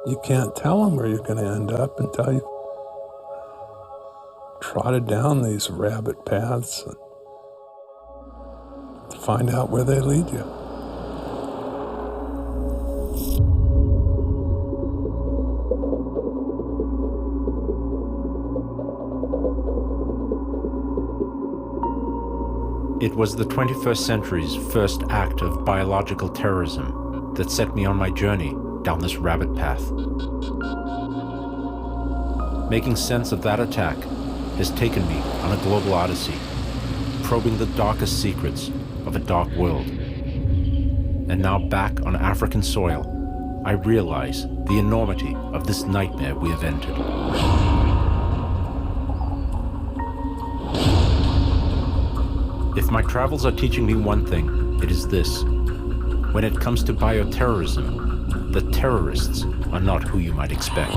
You can't tell them where you're going to end up until you've trotted down these rabbit paths to find out where they lead you. It was the 21st century's first act of biological terrorism that set me on my journey down this rabbit path. Making sense of that attack has taken me on a global odyssey, probing the darkest secrets of a dark world. And now back on African soil, I realize the enormity of this nightmare we have entered. If my travels are teaching me one thing, it is this. When it comes to bioterrorism, the terrorists are not who you might expect.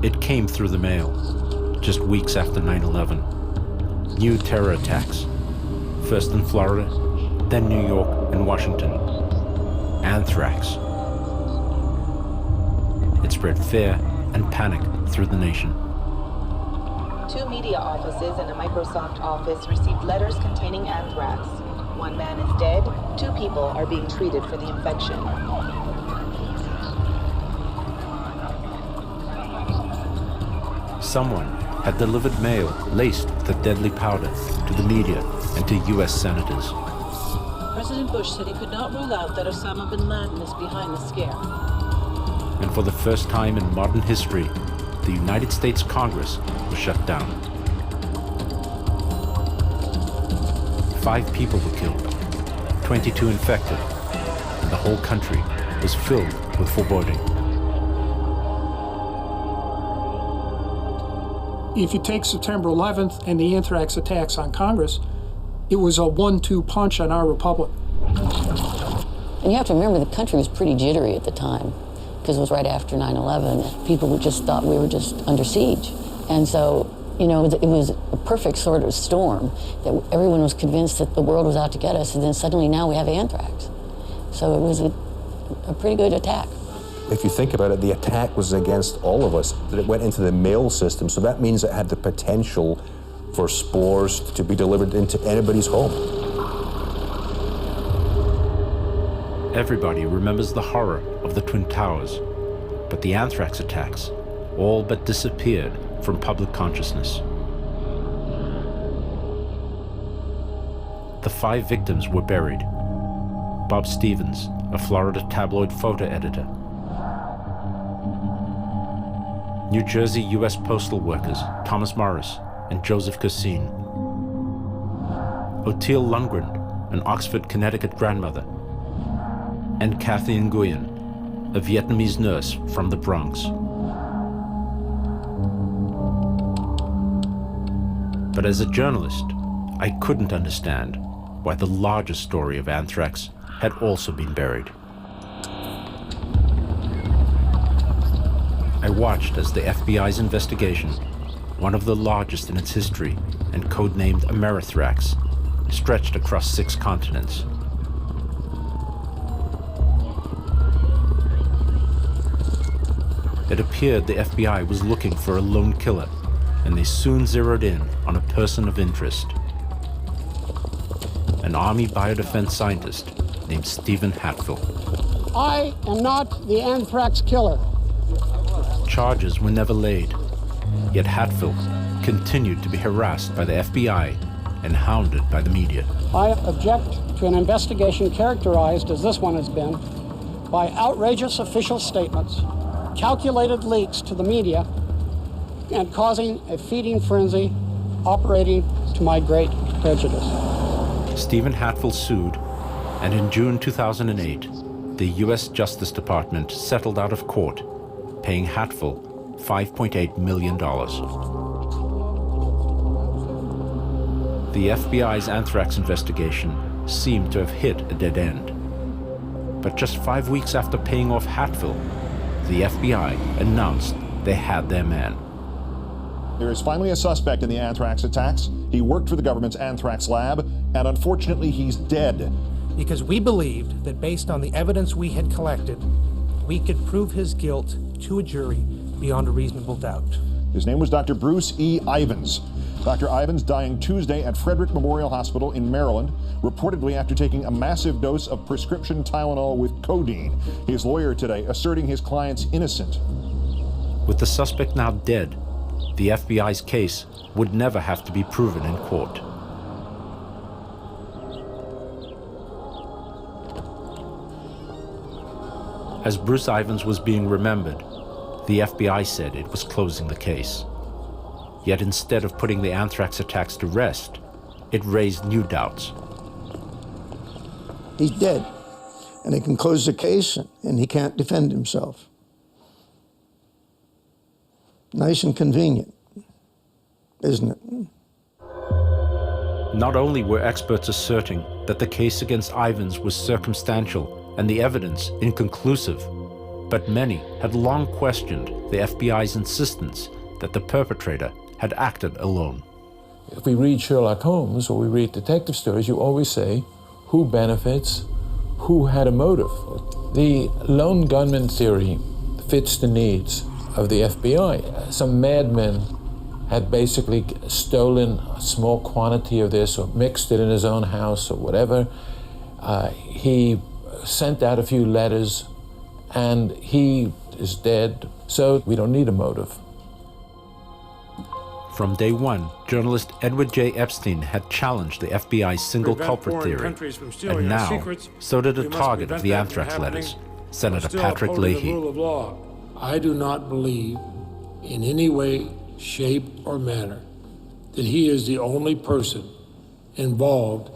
It came through the mail, just weeks after 9/11. New terror attacks, first in Florida, then New York and Washington. Anthrax. It spread fear and panic through the nation. 2 media offices and a Microsoft office received letters containing anthrax. 1 man is dead, 2 people are being treated for the infection. Someone had delivered mail laced with the deadly powder to the media and to U.S. senators. President Bush said he could not rule out that Osama bin Laden is behind the scare. And for the first time in modern history, the United States Congress was shut down. 5 people were killed, 22 infected, and the whole country was filled with foreboding. If you take September 11th and the anthrax attacks on Congress, it was a 1-2 punch on our republic. And you have to remember the country was pretty jittery at the time because it was right after 9/11. People just thought we were just under siege. And so, you know, it was a perfect sort of storm that everyone was convinced that the world was out to get us, and then suddenly now we have anthrax. So it was a pretty good attack. If you think about it, the attack was against all of us. It went into the mail system, so that means it had the potential for spores to be delivered into anybody's home. Everybody remembers the horror of the Twin Towers, but the anthrax attacks all but disappeared from public consciousness. The 5 victims were buried. Bob Stevens, a Florida tabloid photo editor. New Jersey U.S. postal workers Thomas Morris and Joseph Cassine. Ottilie Lundgren, an Oxford, Connecticut grandmother. And Kathy Nguyen, a Vietnamese nurse from the Bronx. But as a journalist, I couldn't understand why the larger story of anthrax had also been buried. I watched as the FBI's investigation, one of the largest in its history and codenamed Amerithrax, stretched across 6 continents. It appeared the FBI was looking for a lone killer, and they soon zeroed in on a person of interest. An Army biodefense scientist named Stephen Hatfill. I am not the anthrax killer. Charges were never laid, yet Hatfill continued to be harassed by the FBI and hounded by the media. I object to an investigation characterized, as this one has been, by outrageous official statements, calculated leaks to the media, and causing a feeding frenzy operating to my great prejudice. Stephen Hatfill sued, and in June 2008, the U.S. Justice Department settled out of court, paying Hatfill $5.8 million. The FBI's anthrax investigation seemed to have hit a dead end. But just 5 weeks after paying off Hatfill, the FBI announced they had their man. There is finally a suspect in the anthrax attacks. He worked for the government's anthrax lab, and unfortunately, he's dead. Because we believed that based on the evidence we had collected, we could prove his guilt to a jury beyond a reasonable doubt. His name was Dr. Bruce E. Ivins. Dr. Ivins dying Tuesday at Frederick Memorial Hospital in Maryland, reportedly after taking a massive dose of prescription Tylenol with codeine. His lawyer today asserting his client's innocent. With the suspect now dead, the FBI's case would never have to be proven in court. As Bruce Ivins was being remembered, the FBI said it was closing the case. Yet instead of putting the anthrax attacks to rest, it raised new doubts. He's dead, and they can close the case, and he can't defend himself. Nice and convenient, isn't it? Not only were experts asserting that the case against Ivins was circumstantial and the evidence inconclusive, but many had long questioned the FBI's insistence that the perpetrator had acted alone. If we read Sherlock Holmes or we read detective stories, you always say, who benefits, who had a motive? The lone gunman theory fits the needs of the FBI. Some madman had basically stolen a small quantity of this or mixed it in his own house or whatever. He sent out a few letters and he is dead, so we don't need a motive. From day one, journalist Edward J. Epstein had challenged the FBI's single culprit theory, and now so did a target of the anthrax letters, Senator Patrick Leahy. I do not believe in any way, shape, or manner that he is the only person involved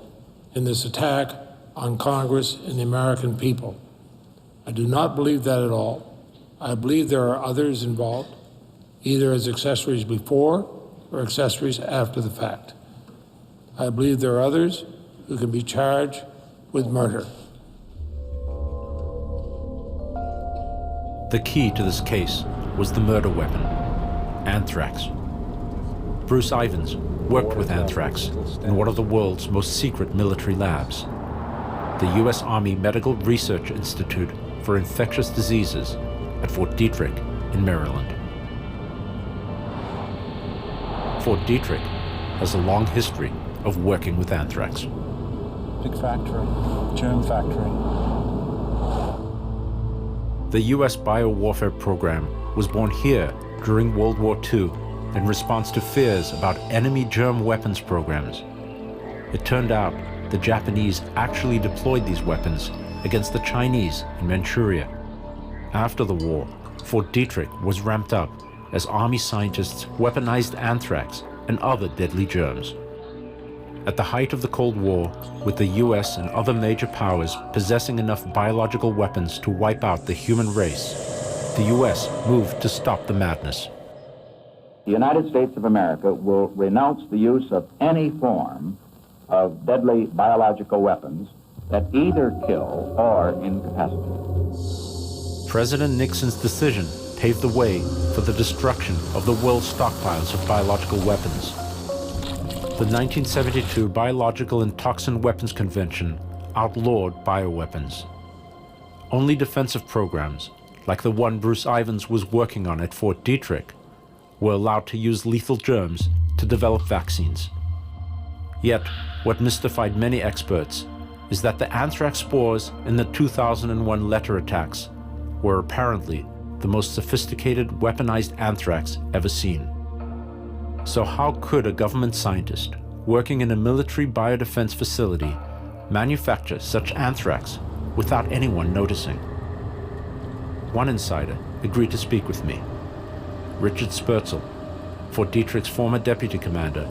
in this attack on Congress and the American people. I do not believe that at all. I believe there are others involved, either as accessories before or accessories after the fact. I believe there are others who can be charged with murder. The key to this case was the murder weapon, anthrax. Bruce Ivins worked with anthrax in one of the world's most secret military labs, the U.S. Army Medical Research Institute for Infectious Diseases at Fort Detrick in Maryland. Fort Detrick has a long history of working with anthrax. Big factory, germ factory. The U.S. biowarfare program was born here during World War II in response to fears about enemy germ weapons programs. It turned out the Japanese actually deployed these weapons against the Chinese in Manchuria. After the war, Fort Detrick was ramped up as Army scientists weaponized anthrax and other deadly germs. At the height of the Cold War, with the US and other major powers possessing enough biological weapons to wipe out the human race, the US moved to stop the madness. The United States of America will renounce the use of any form of deadly biological weapons that either kill or incapacitate. President Nixon's decision paved the way for the destruction of the world's stockpiles of biological weapons. The 1972 Biological and Toxin Weapons Convention outlawed bioweapons. Only defensive programs, like the one Bruce Ivins was working on at Fort Detrick, were allowed to use lethal germs to develop vaccines. Yet, what mystified many experts is that the anthrax spores in the 2001 letter attacks were apparently the most sophisticated weaponized anthrax ever seen. So how could a government scientist working in a military biodefense facility manufacture such anthrax without anyone noticing? One insider agreed to speak with me. Richard Spurzel, Fort Detrick's former deputy commander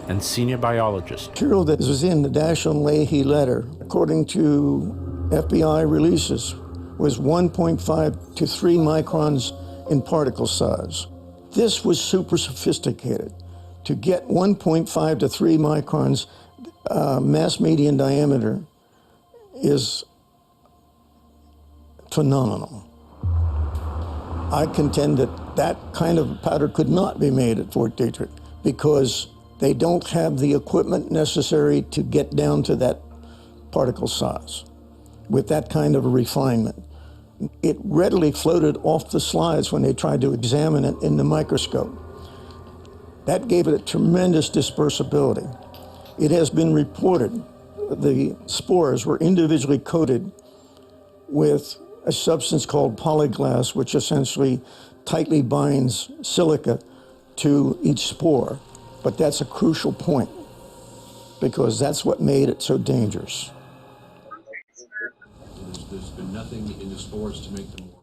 and senior biologist. Material that was in the Dasham Leahy letter, according to FBI releases, was 1.5 to 3 microns in particle size. This was super sophisticated. To get 1.5 to 3 microns mass median diameter is phenomenal. I contend that that kind of powder could not be made at Fort Detrick because they don't have the equipment necessary to get down to that particle size with that kind of a refinement. It readily floated off the slides when they tried to examine it in the microscope. That gave it a tremendous dispersibility. It has been reported the spores were individually coated with a substance called polyglass, which essentially tightly binds silica to each spore. But that's a crucial point because that's what made it so dangerous. There's been nothing in the spores to make them more.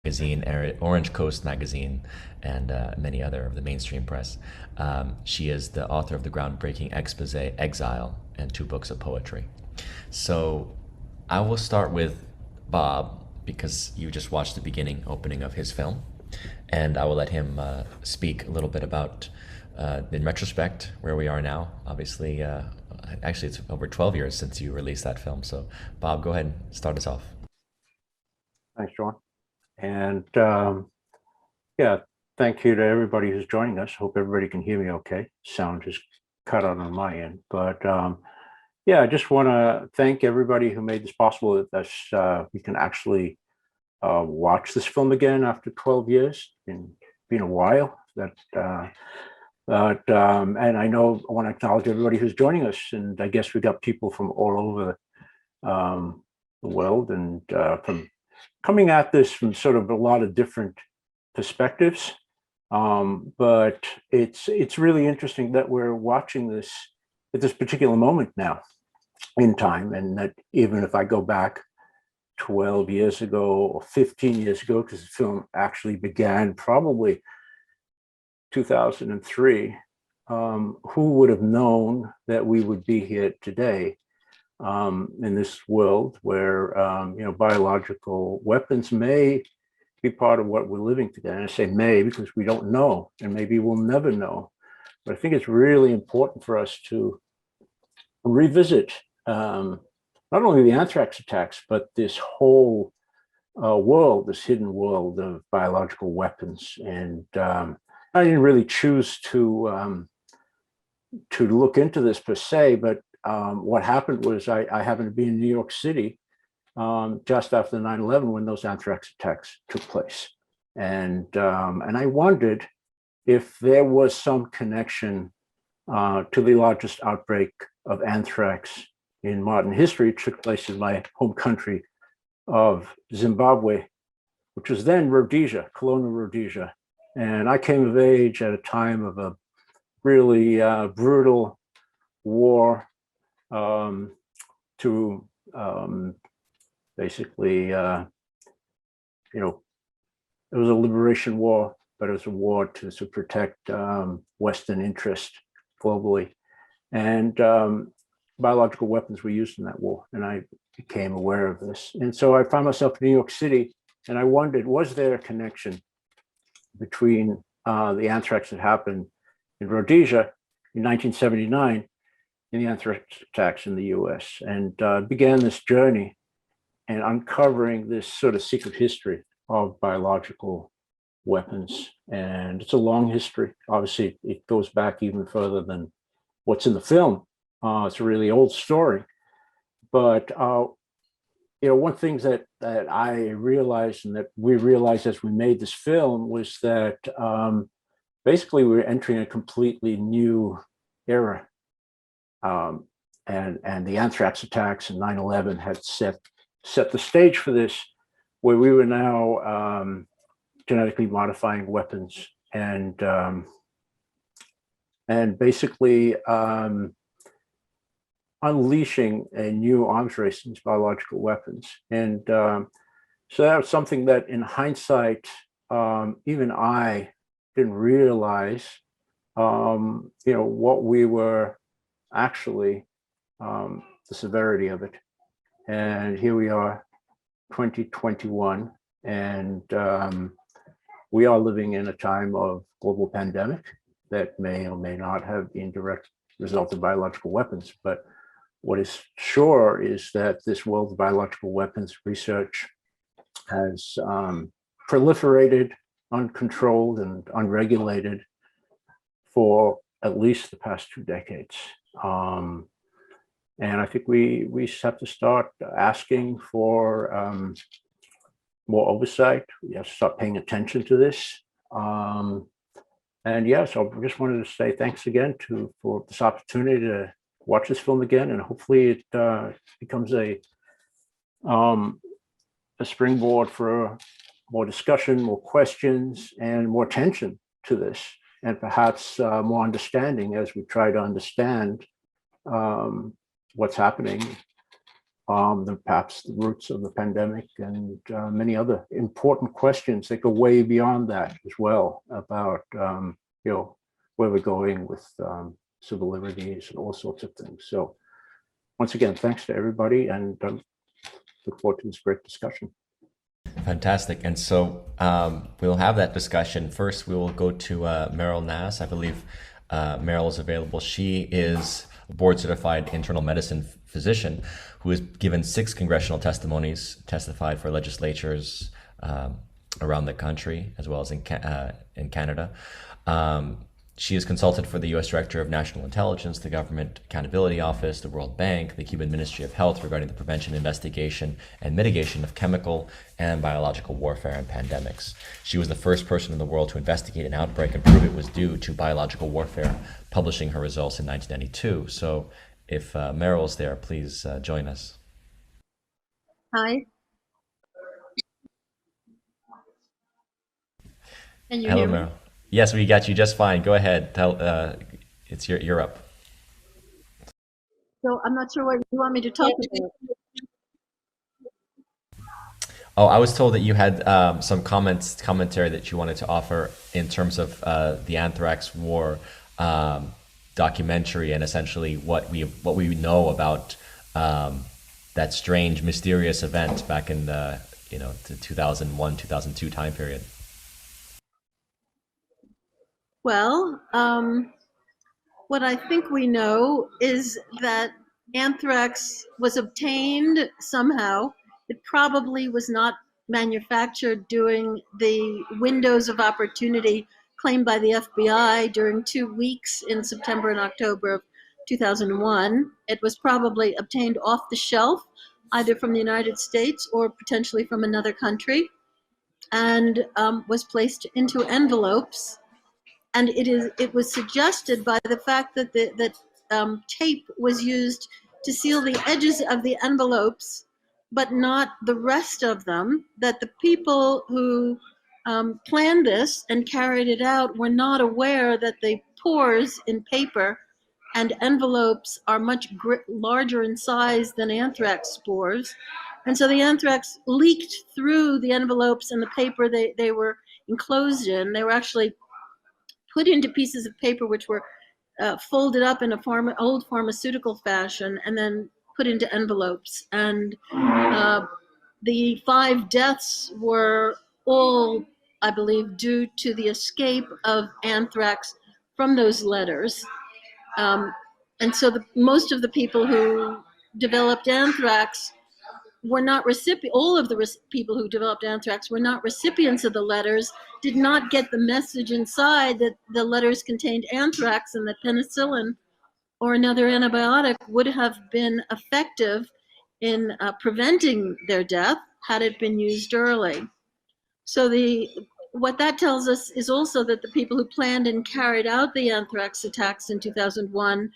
Magazine, Orange Coast Magazine, and many other of the mainstream press. She is the author of the groundbreaking expose Exile and 2 books of poetry. So I will start with Bob because you just watched the opening of his film, and I will let him speak a little bit about, in retrospect, where we are now. Obviously, actually it's over 12 years since you released that film. So Bob, go ahead and start us off. Thanks, John. And yeah, thank you to everybody who's joining us. Hope everybody can hear me okay. Sound just cut out on my end. But yeah, I just want to thank everybody who made this possible, that we can actually watch this film again after 12 years. It's been a while. And I know I want to acknowledge everybody who's joining us. And I guess we got people from all over the world and from coming at this from sort of a lot of different perspectives, but it's really interesting that we're watching this at this particular moment now in time, and that even if I go back 12 years ago or 15 years ago, because the film actually began probably 2003, who would have known that we would be here today? In this world where biological weapons may be part of what we're living today. And I say may because we don't know, and maybe we'll never know. But I think it's really important for us to revisit not only the anthrax attacks, but this whole world, this hidden world of biological weapons. And I didn't really choose to look into this per se, but what happened was I happened to be in New York City just after 9/11 when those anthrax attacks took place. And I wondered if there was some connection to the largest outbreak of anthrax in modern history took place in my home country of Zimbabwe, which was then Rhodesia, colonial Rhodesia. And I came of age at a time of a really brutal war to basically, it was a liberation war, but it was a war to protect Western interest globally. And biological weapons were used in that war, and I became aware of this. And so I found myself in New York City, and I wondered, was there a connection between the anthrax that happened in Rhodesia in 1979 and the anthrax attacks in the US, and began this journey and uncovering this sort of secret history of biological weapons. And it's a long history. Obviously, it goes back even further than what's in the film. It's a really old story. But one thing that I realized and that we realized as we made this film was that basically we were entering a completely new era. And the anthrax attacks and 9/11 had set the stage for this, where we were now genetically modifying weapons and basically unleashing a new arms race in biological weapons. And so that was something that in hindsight, even I didn't realize, what we were actually, the severity of it. And here we are, 2021, and we are living in a time of global pandemic that may or may not have been direct result of biological weapons. But what is sure is that this world of biological weapons research has proliferated, uncontrolled, and unregulated for at least the past 2 decades. And I think we have to start asking for more oversight. We have to start paying attention to this. And yeah, so I just wanted to say thanks again for this opportunity to watch this film again, and hopefully it becomes a springboard for more discussion, more questions, and more attention to this, and perhaps more understanding as we try to understand what's happening, perhaps the roots of the pandemic, and many other important questions that go way beyond that as well about where we're going with civil liberties and all sorts of things. So once again, thanks to everybody, and look forward to this great discussion. Fantastic. And so we'll have that discussion. First, we will go to Meryl Nass. I believe Meryl is available. She is a board-certified internal medicine physician who has given 6 congressional testimonies, testified for legislatures around the country, as well as in Canada. She is consulted for the U.S. Director of National Intelligence, the Government Accountability Office, the World Bank, the Cuban Ministry of Health regarding the prevention, investigation, and mitigation of chemical and biological warfare and pandemics. She was the first person in the world to investigate an outbreak and prove it was due to biological warfare, publishing her results in 1992. So if Meryl's there, please join us. Hi. Can you Hello, hear me? Meryl. Yes, we got you just fine. Go ahead. You're up. So I'm not sure what you want me to talk about. Oh, I was told that you had some commentary that you wanted to offer in terms of the Anthrax War documentary, and essentially what we know about that strange, mysterious event back in the 2001, 2002 time period. Well, what I think we know is that anthrax was obtained somehow. It probably was not manufactured during the windows of opportunity claimed by the FBI during 2 weeks in September and October of 2001. It was probably obtained off the shelf, either from the United States or potentially from another country, and was placed into envelopes. And it was suggested by the fact that tape was used to seal the edges of the envelopes, but not the rest of them, that the people who planned this and carried it out were not aware that the pores in paper and envelopes are much larger in size than anthrax spores. And so the anthrax leaked through the envelopes and the paper they were enclosed in. They were actually put into pieces of paper which were folded up in a old pharmaceutical fashion and then put into envelopes. And the 5 deaths were all, I believe, due to the escape of anthrax from those letters. And so most of the people who developed anthrax were not all of the people who developed anthrax were not recipients of the letters, did not get the message inside that the letters contained anthrax and that penicillin or another antibiotic would have been effective in preventing their death had it been used early. So what that tells us is also that the people who planned and carried out the anthrax attacks in 2001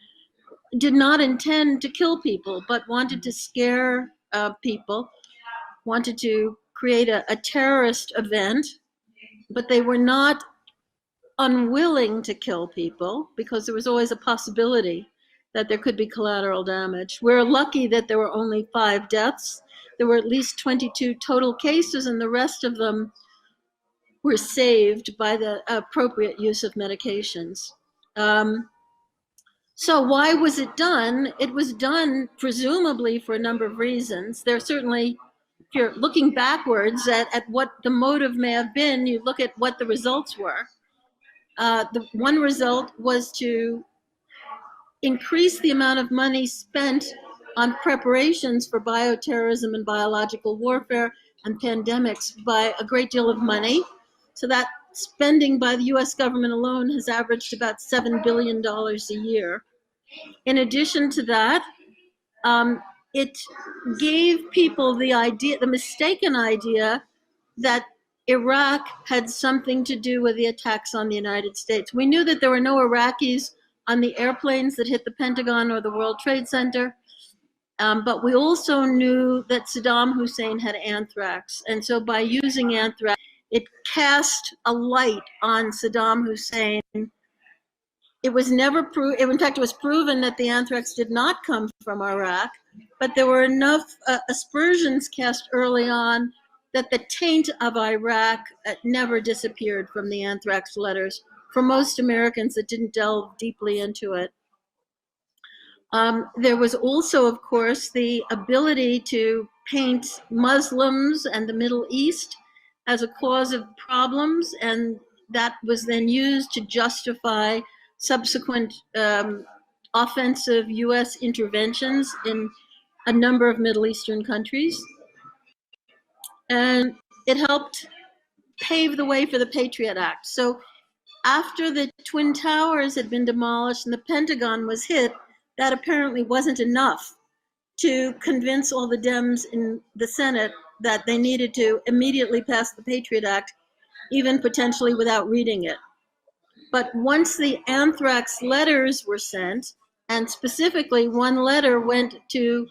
did not intend to kill people, but wanted to scare people, wanted to create a terrorist event, but they were not unwilling to kill people because there was always a possibility that there could be collateral damage. We're lucky that there were only 5 deaths. There were at least 22 total cases, and the rest of them were saved by the appropriate use of medications. So why was it done? It was done presumably for a number of reasons. There certainly, if you're looking backwards at what the motive may have been, you look at what the results were. The one result was to increase the amount of money spent on preparations for bioterrorism and biological warfare and pandemics by a great deal of money. So that spending by the US government alone has averaged about $7 billion a year. In addition to that, it gave people the mistaken idea that Iraq had something to do with the attacks on the United States. We knew that there were no Iraqis on the airplanes that hit the Pentagon or the World Trade Center, but we also knew that Saddam Hussein had anthrax. And so by using anthrax, it cast a light on Saddam Hussein. It was never proved, in fact, it was proven that the anthrax did not come from Iraq, but there were enough aspersions cast early on that the taint of Iraq never disappeared from the anthrax letters for most Americans that didn't delve deeply into it. There was also, of course, the ability to paint Muslims and the Middle East as a cause of problems, and that was then used to justify subsequent offensive US interventions in a number of Middle Eastern countries. And it helped pave the way for the Patriot Act. So after the Twin Towers had been demolished and the Pentagon was hit, that apparently wasn't enough to convince all the Dems in the Senate that they needed to immediately pass the Patriot Act, even potentially without reading it. But once the anthrax letters were sent, and specifically one letter went to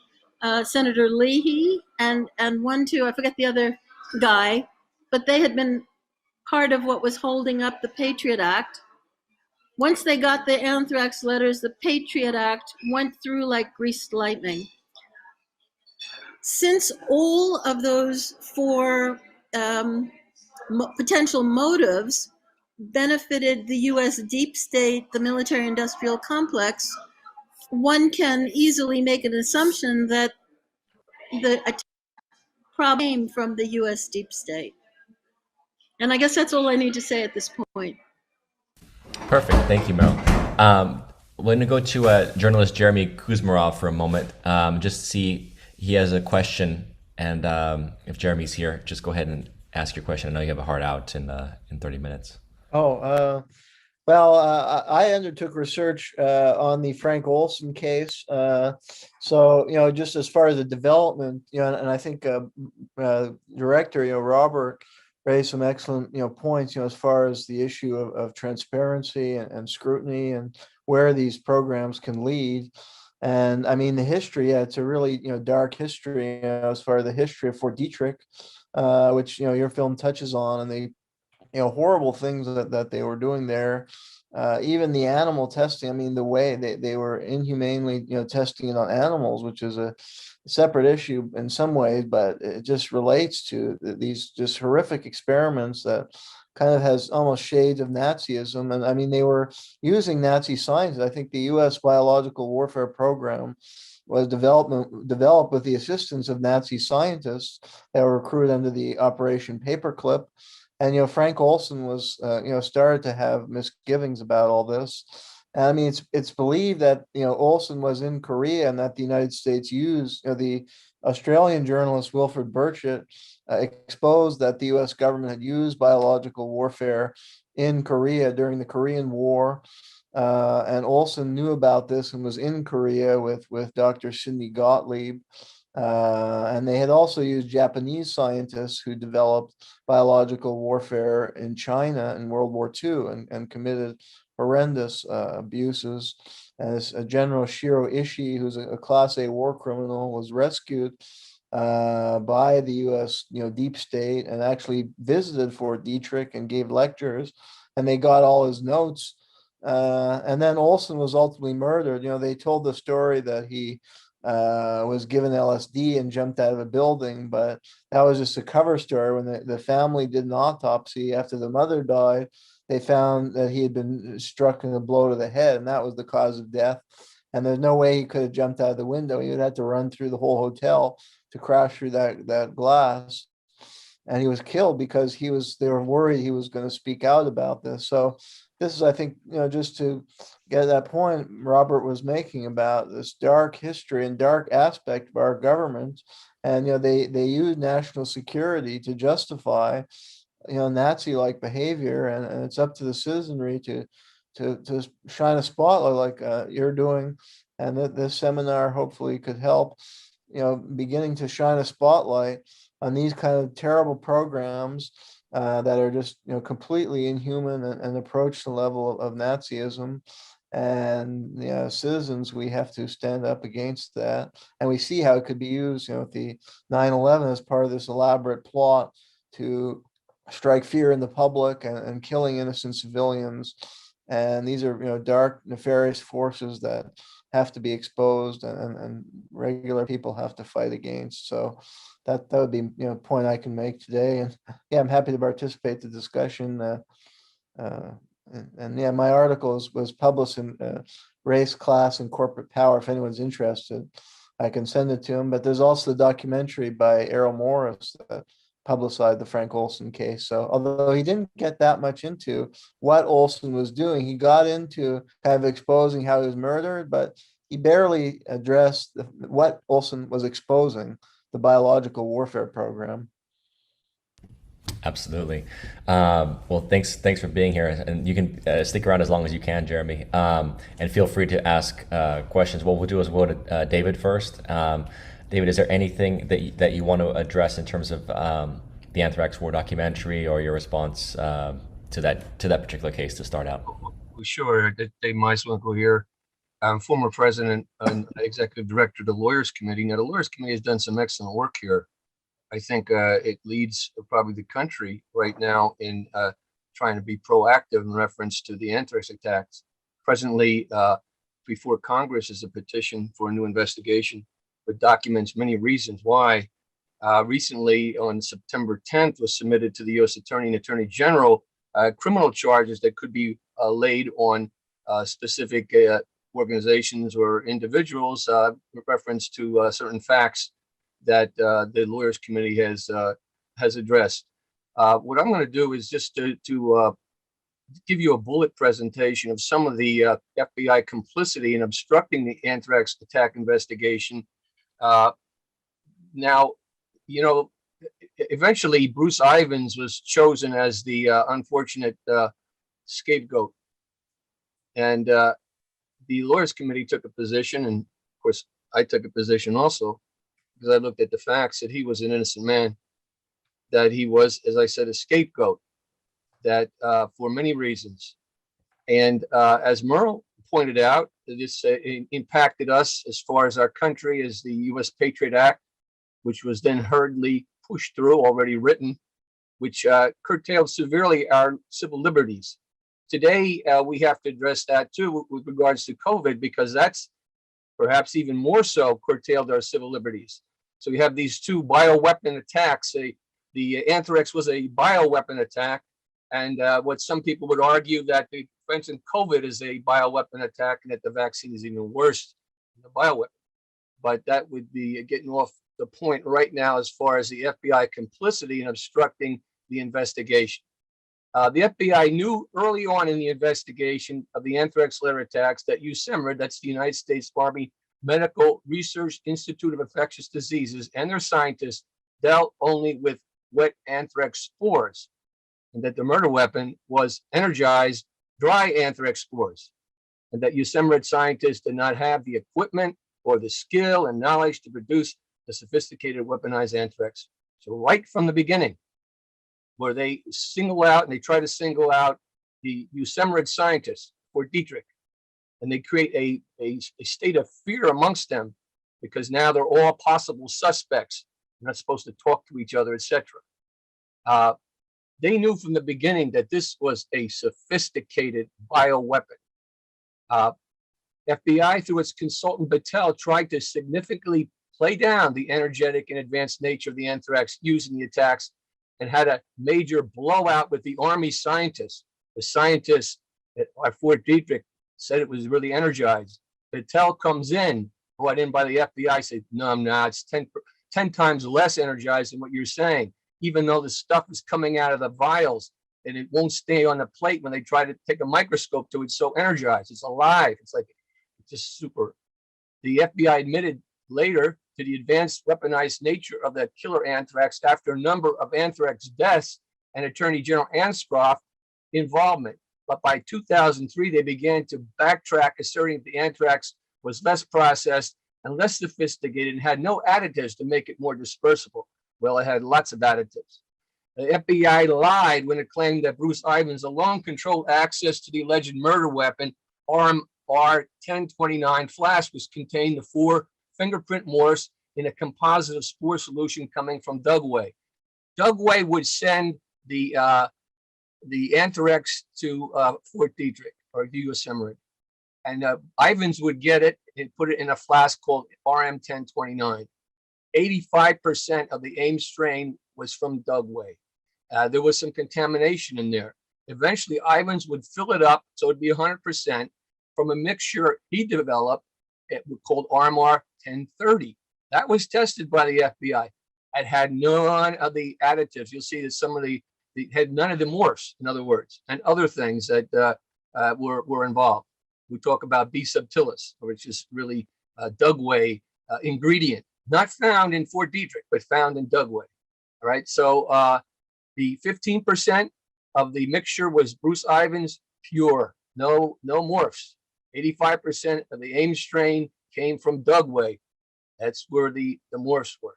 Senator Leahy and one to, I forget the other guy, but they had been part of what was holding up the Patriot Act. Once they got the anthrax letters, the Patriot Act went through like greased lightning. Since all of those 4 potential motives benefited the US deep state, the military industrial complex, one can easily make an assumption that the attack problem came from the US deep state. And I guess that's all I need to say at this point. Perfect. Thank you, Meryl. We're going to go to journalist Jeremy Kuzmarov for a moment, just to see, he has a question. And if Jeremy's here, just go ahead and ask your question. I know you have a hard out in 30 minutes. Well, I undertook research on the Frank Olson case. So, just as far as the development, and I think director, Robert raised some excellent, points, as far as the issue of transparency and scrutiny and where these programs can lead. And I mean, the history, yeah, it's a really, dark history, as far as the history of Fort Detrick, which, your film touches on, and the, horrible things that they were doing there. Even the animal testing, I mean, the way they were inhumanely, testing it on animals, which is a separate issue in some ways, but it just relates to these just horrific experiments that kind of has almost shades of Nazism. And I mean, they were using Nazi science. I think the U.S. biological warfare program was developed with the assistance of Nazi scientists that were recruited under the Operation Paperclip. And Frank Olson was started to have misgivings about all this. And I mean, it's believed that Olson was in Korea and that the United States used, the Australian journalist Wilfred Burchett exposed that the U.S. government had used biological warfare in Korea during the Korean War. And Olson knew about this and was in Korea with Dr. Sidney Gottlieb. And they had also used Japanese scientists who developed biological warfare in China in World War II and committed horrendous abuses. As General Shiro Ishii, who's a Class A war criminal, was rescued by the U.S. deep state, and actually visited Fort Detrick and gave lectures, and they got all his notes. And then Olson was ultimately murdered. They told the story that he was given LSD and jumped out of a building, but that was just a cover story. When the family did an autopsy after the mother died, they found that he had been struck in a blow to the head, and that was the cause of death. And there's no way he could have jumped out of the window. He would have to run through the whole hotel to crash through that glass. And he was killed because they were worried he was going to speak out about this. So this is, I think, just to get that point Robert was making about this dark history and dark aspect of our government. And, they use national security to justify, Nazi-like behavior, and it's up to the citizenry to shine a spotlight like you're doing, and that this seminar hopefully could help, beginning to shine a spotlight on these kind of terrible programs that are just completely inhuman and approach the level of Nazism. And citizens, we have to stand up against that. And we see how it could be used, with the 9/11 as part of this elaborate plot to strike fear in the public and killing innocent civilians. And these are dark, nefarious forces that have to be exposed, and regular people have to fight against. So that would be a point I can make today. And yeah, I'm happy to participate in the discussion. And yeah, my article was published in Race, Class, and Corporate Power. If anyone's interested, I can send it to them. But there's also the documentary by Errol Morris that publicized the Frank Olson case. So although he didn't get that much into what Olson was doing, he got into kind of exposing how he was murdered, but he barely addressed what Olson was exposing, the biological warfare program. Absolutely. Well, thanks for being here, and you can stick around as long as you can, Jeremy. And feel free to ask questions. What we'll do is we'll go to David first. David, is there anything that you want to address in terms of the Anthrax War documentary, or your response to that particular case to start out? Sure. Dave Meiswinkle here. I'm former president and executive director of the Lawyers Committee. Now, the Lawyers Committee has done some excellent work here. I think it leads probably the country right now in trying to be proactive in reference to the anthrax attacks. Presently, before Congress is a petition for a new investigation, which documents many reasons why. Recently, on September 10th, was submitted to the U.S. Attorney and Attorney General criminal charges that could be laid on specific organizations or individuals with reference to certain facts that the Lawyers Committee has addressed. What I'm going to do is just to give you a bullet presentation of some of the FBI complicity in obstructing the anthrax attack investigation. Now, eventually Bruce Ivins was chosen as the unfortunate scapegoat. And the Lawyers Committee took a position, and of course I took a position also, because I looked at the facts, that he was an innocent man, that he was, as I said, a scapegoat, that for many reasons. And as Merle pointed out, this impacted us as far as our country as the U.S. Patriot Act, which was then hurriedly pushed through, already written, which curtailed severely our civil liberties. Today, we have to address that too with regards to COVID, because that's perhaps even more so curtailed our civil liberties. So we have these two bioweapon attacks. The anthrax was a bioweapon attack, and what some people would argue that the prevention of COVID is a bioweapon attack, and that the vaccine is even worse than the bioweapon. But that would be getting off the point right now as far as the FBI complicity in obstructing the investigation. The FBI knew early on in the investigation of the anthrax layer attacks that USEMRID, that's the United States Army Medical Research Institute of Infectious Diseases, and their scientists dealt only with wet anthrax spores, and that the murder weapon was energized dry anthrax spores, and that USEMRID scientists did not have the equipment or the skill and knowledge to produce the sophisticated weaponized anthrax. So right from the beginning, where they single out and they try to single out the USEMRID scientists, Fort Detrick, and they create a state of fear amongst them, because now they're all possible suspects. They're not supposed to talk to each other, etc. They knew from the beginning that this was a sophisticated bioweapon. FBI, through its consultant Battelle, tried to significantly play down the energetic and advanced nature of the anthrax used in the attacks, and had a major blowout with the Army scientists. The scientists at Fort Detrick said it was really energized. Battelle comes in, brought in by the FBI, said, no, it's 10 times less energized than what you're saying, even though the stuff is coming out of the vials and it won't stay on the plate when they try to take a microscope to it. It's so energized, it's alive. It's like, it's just super. The FBI admitted later to the advanced weaponized nature of that killer anthrax after a number of anthrax deaths and Attorney General Anscroft involvement. But by 2003, they began to backtrack, asserting that the anthrax was less processed and less sophisticated and had no additives to make it more dispersible. Well, it had lots of additives. The FBI lied when it claimed that Bruce Ivins alone controlled access to the alleged murder weapon, R1029 flask, which contained the 4 fingerprint morphs in a composite of spore solution coming from Dugway. Dugway would send the anthrax to Fort Detrick or USEMRID, and Ivins would get it and put it in a flask called RM1029. 85% of the AIM strain was from Dugway. There was some contamination in there. Eventually, Ivins would fill it up so it'd be 100% from a mixture he developed called RMR 1030. That was tested by the FBI. It had none of the additives. You'll see that some of the had none of the morphs, in other words, and other things that were involved. We talk about B subtilis, which is really a Dugway ingredient, not found in Fort Detrick, but found in Dugway. All right, so the 15% of the mixture was Bruce Ivins pure, no morphs. 85% of the AIM strain came from Dugway. That's where the morphs were.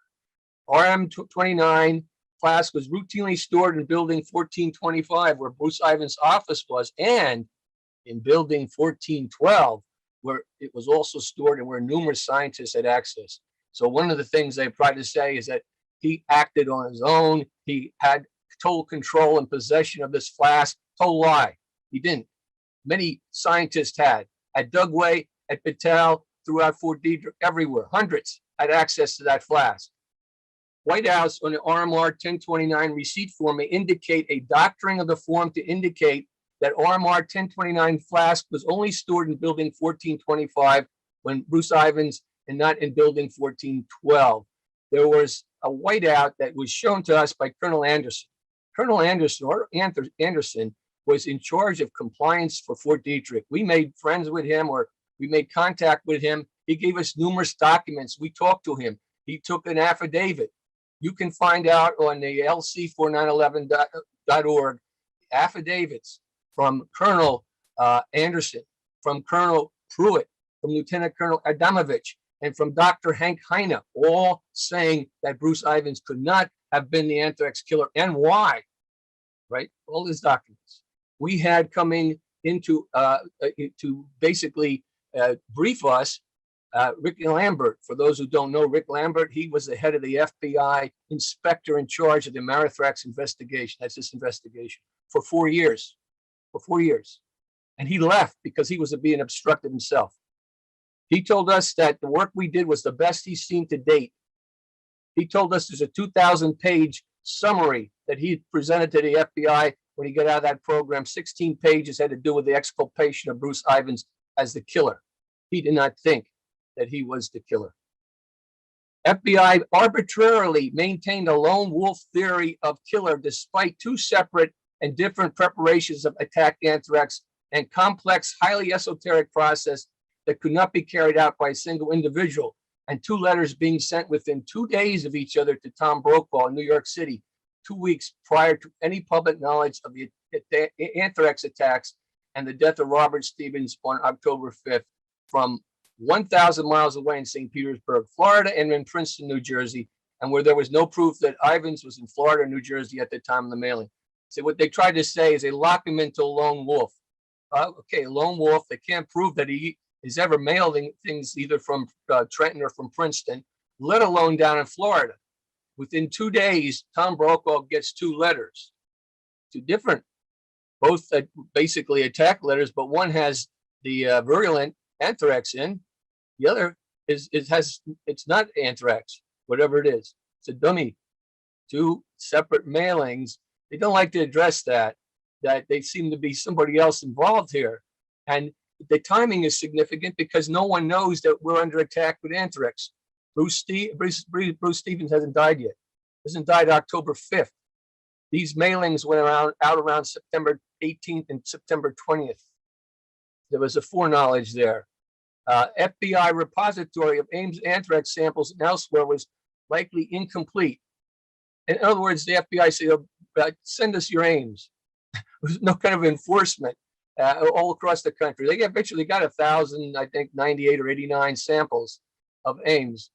RM29 flask was routinely stored in building 1425, where Bruce Ivins' office was, and in building 1412, where it was also stored and where numerous scientists had access. So one of the things they tried to say is that he acted on his own. He had total control and possession of this flask. Total lie. He didn't. Many scientists had. At Dugway, at Battelle, throughout Fort Detrick, everywhere. Hundreds had access to that flask. White House on the RMR 1029 receipt form may indicate a doctoring of the form to indicate that RMR 1029 flask was only stored in building 1425 when Bruce Ivins, and not in building 1412. There was a whiteout that was shown to us by Colonel Anderson. Colonel Anderson, or Anderson, was in charge of compliance for Fort Detrick. We made friends with him, or we made contact with him. He gave us numerous documents. We talked to him. He took an affidavit. You can find out on the lc4911.org affidavits from Colonel Anderson, from Colonel Pruitt, from Lieutenant Colonel Adamovich, and from Dr. Hank Heine, all saying that Bruce Ivins could not have been the anthrax killer, and why, right? All these documents. We had coming to basically brief us. Rick Lambert, for those who don't know, Rick Lambert, he was the head of the FBI inspector in charge of the anthrax investigation. That's this investigation for 4 years. For 4 years. And he left because he was being obstructed himself. He told us that the work we did was the best he's seen to date. He told us there's a 2,000-page summary that he presented to the FBI when he got out of that program. 16 pages had to do with the exculpation of Bruce Ivins as the killer. He did not think that he was the killer. FBI arbitrarily maintained a lone wolf theory of killer despite two separate and different preparations of attack anthrax and complex, highly esoteric process that could not be carried out by a single individual, and two letters being sent within 2 days of each other to Tom Brokaw in New York City, 2 weeks prior to any public knowledge of the anthrax attacks and the death of Robert Stevens on October 5th from 1,000 miles away in St. Petersburg, Florida, and in Princeton, New Jersey, and where there was no proof that Ivins was in Florida or New Jersey at the time of the mailing. So what they tried to say is they lock him into a lone wolf. Okay, a lone wolf. They can't prove that he is ever mailing things either from Trenton or from Princeton, let alone down in Florida. Within 2 days, Tom Brokaw gets two letters, two different, both basically attack letters, but one has the virulent anthrax in, the other it's not anthrax, whatever it is. It's a dummy. Two separate mailings. They don't like to address that they seem to be somebody else involved here. And the timing is significant because no one knows that we're under attack with anthrax. Bruce Stevens hasn't died yet. Hasn't died October 5th. These mailings went out around September 18th and September 20th. There was a foreknowledge there. FBI repository of Ames anthrax samples and elsewhere was likely incomplete. In other words, the FBI said, send us your Ames. There's no kind of enforcement all across the country. They eventually got 1,000, I think 98 or 89 samples of Ames.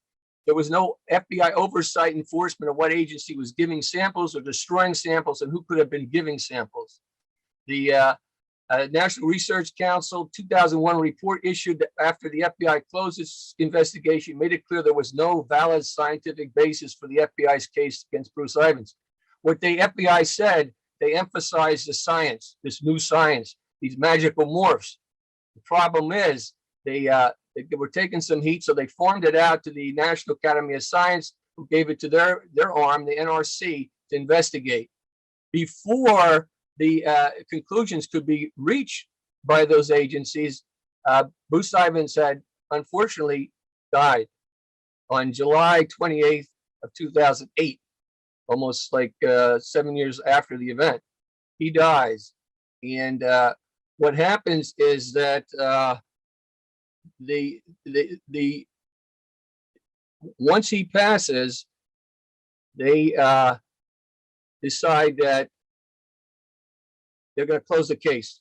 There was no FBI oversight enforcement of what agency was giving samples or destroying samples and who could have been giving samples. The National Research Council 2001 report issued after the FBI closed its investigation made it clear there was no valid scientific basis for the FBI's case against Bruce Ivins. What the FBI said, they emphasized the science, this new science, these magical morphs. The problem is they were taking some heat, so they farmed it out to the National Academy of Science, who gave it to their arm, the NRC, to investigate. Before the conclusions could be reached by those agencies, Bruce Ivins had unfortunately died on July 28th of 2008, almost like 7 years after the event. He dies. And what happens is that once he passes, they decide that they're going to close the case.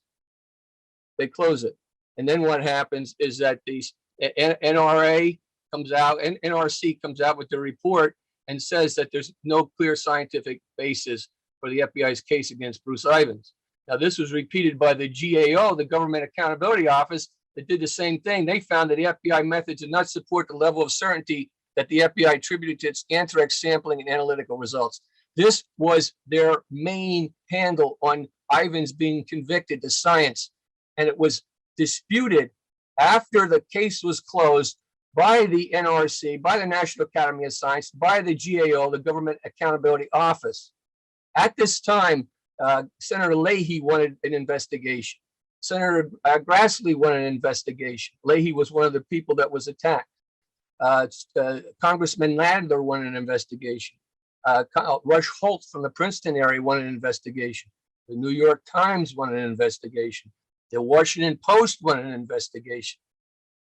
They close it. And then what happens is that the NRA comes out, and NRC comes out with the report and says that there's no clear scientific basis for the FBI's case against Bruce Ivins. Now, this was repeated by the GAO, the Government Accountability Office, that did the same thing. They found that the FBI methods did not support the level of certainty that the FBI attributed to its anthrax sampling and analytical results. This was their main handle on Ivins being convicted, the science. And it was disputed after the case was closed by the NRC, by the National Academy of Science, by the GAO, the Government Accountability Office. At this time, Senator Leahy wanted an investigation. Senator Grassley wanted an investigation. Leahy was one of the people that was attacked. Congressman Nadler wanted an investigation. Rush Holt from the Princeton area wanted an investigation. The New York Times wanted an investigation. The Washington Post wanted an investigation.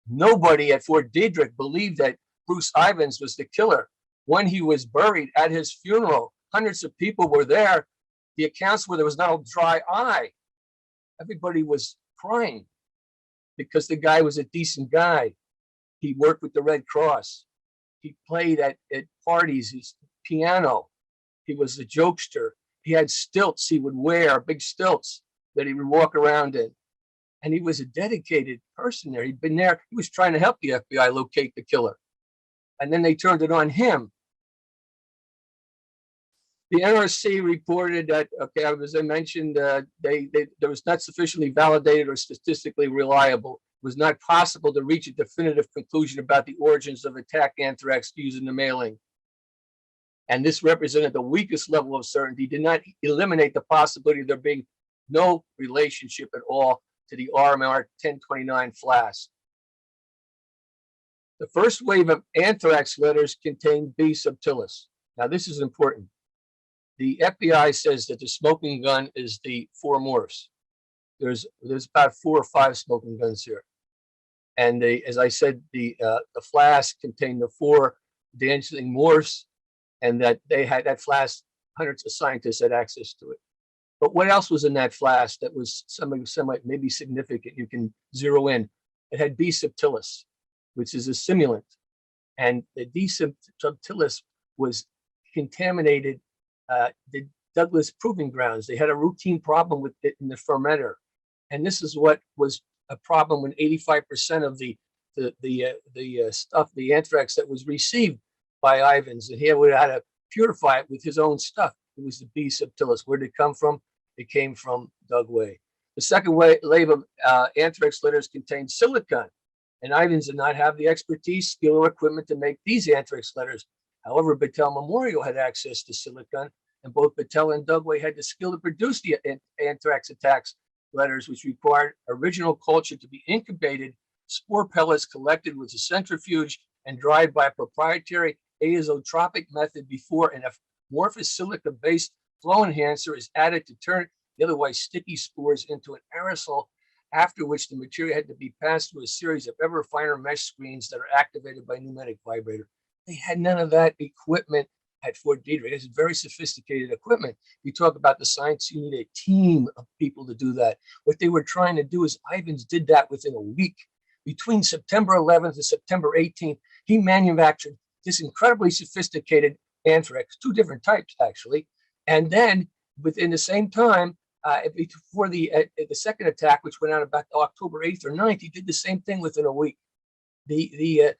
Nobody at Fort Detrick believed that Bruce Ivins was the killer. When he was buried at his funeral, hundreds of people were there. The accounts were there was not a dry eye. Everybody was crying because the guy was a decent guy. He worked with the Red Cross. He played at parties, his piano. He was a jokester. He had stilts he would wear, big stilts that he would walk around in. and he was a dedicated person there. He'd been there. He was trying to help the FBI locate the killer. And then they turned it on him. The NRC reported that, okay, as I mentioned, there was not sufficiently validated or statistically reliable. It was not possible to reach a definitive conclusion about the origins of attack anthrax using the mailing. And this represented the weakest level of certainty, did not eliminate the possibility of there being no relationship at all to the RMR 1029 flask. The first wave of anthrax letters contained B subtilis. Now, this is important. The FBI says that the smoking gun is the 4 morphs. There's about 4 or 5 smoking guns here. And as I said, the flask contained the 4 dancing morphs, and that they had that flask, hundreds of scientists had access to it. But what else was in that flask that was maybe significant? You can zero in. It had B subtilis, which is a simulant. And the D subtilis was contaminated the Douglas Proving Grounds. They had a routine problem with it in the fermenter. And this is what was a problem when 85% of the stuff, the anthrax that was received by Ivins, and he would have had to purify it with his own stuff. It was the B subtilis. Where did it come from? It came from Dugway. The second wave of anthrax letters contained silicon, and Ivins did not have the expertise, skill, or equipment to make these anthrax letters. However, Battelle Memorial had access to silicon, and both Battelle and Dugway had the skill to produce the anthrax attacks letters, which required original culture to be incubated, spore pellets collected with a centrifuge, and dried by a proprietary azeotropic method before an amorphous silica-based flow enhancer is added to turn the otherwise sticky spores into an aerosol, after which the material had to be passed through a series of ever finer mesh screens that are activated by pneumatic vibrator. They had none of that equipment at Fort Detrick. It's very sophisticated equipment. You talk about the science, you need a team of people to do that. What they were trying to do is Ivins did that within a week. Between September 11th and September 18th, he manufactured this incredibly sophisticated anthrax, 2 different types actually. And then within the same time, before the second attack, which went out about October 8th or 9th, he did the same thing within a week. The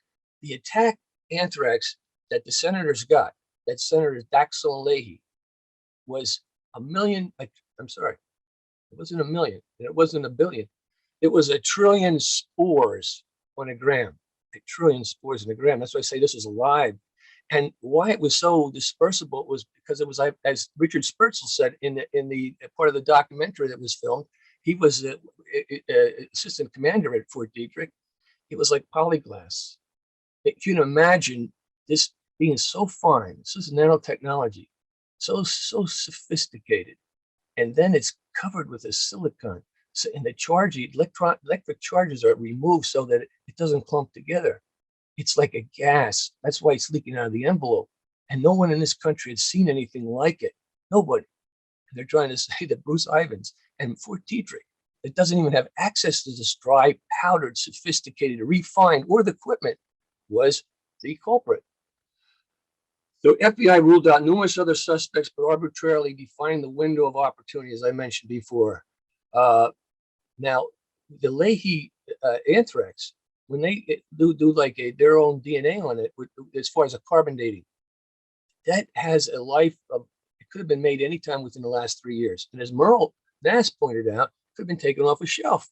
attack anthrax that the senators got, that Senators Daxel and Leahy, was a million. I'm sorry, it wasn't a million, and it wasn't a billion. It was 1 trillion spores on a gram. 1 trillion spores in a gram. That's why I say this is alive. And why it was so dispersible was because it was, as Richard Spurzel said in the part of the documentary that was filmed, he was the assistant commander at Fort Detrick. It was like polyglass. If you can imagine this being so fine, this is nanotechnology, so sophisticated, and then it's covered with a silicon. So, and the electric charges are removed so that it doesn't clump together. It's like a gas. That's why it's leaking out of the envelope. And no one in this country had seen anything like it. Nobody. And they're trying to say that Bruce Ivins and Fort Detrick, that doesn't even have access to this dry, powdered, sophisticated, refined, or the equipment, was the culprit. The FBI ruled out numerous other suspects, but arbitrarily defined the window of opportunity, as I mentioned before. Now, the Leahy anthrax, when they do like their own DNA on it, as far as a carbon dating, that has a life of, it could have been made anytime within the last 3 years. And as Merle Nass pointed out, it could have been taken off a shelf.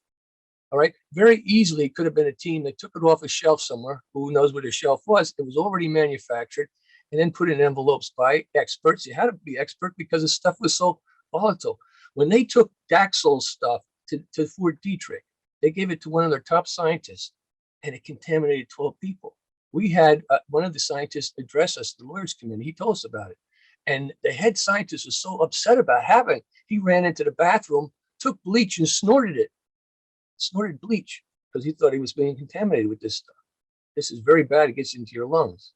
All right, very easily, it could have been a team that took it off a shelf somewhere. Who knows what a shelf was? It was already manufactured and then put in envelopes by experts. You had to be expert because the stuff was so volatile. When they took Daxel's stuff to Fort Detrick, they gave it to one of their top scientists, and it contaminated 12 people. We had one of the scientists address us, the lawyers committee. He told us about it. And the head scientist was so upset about having it, he ran into the bathroom, took bleach and snorted it. Snorted bleach because he thought he was being contaminated with this stuff. This is very bad. It gets into your lungs.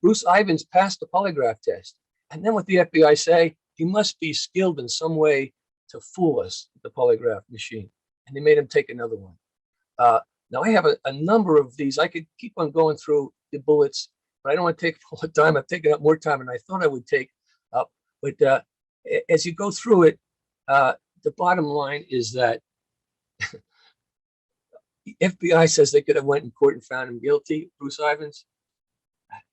Bruce Ivins passed the polygraph test. And then what the FBI say, he must be skilled in some way to fool us with the polygraph machine. And they made him take another one. Now I have a number of these. I could keep on going through the bullets, but I don't want to take all the time. I've taken up more time than I thought I would take up. But as you go through it, the bottom line is that The FBI says they could have went in court and found him guilty, Bruce Ivins.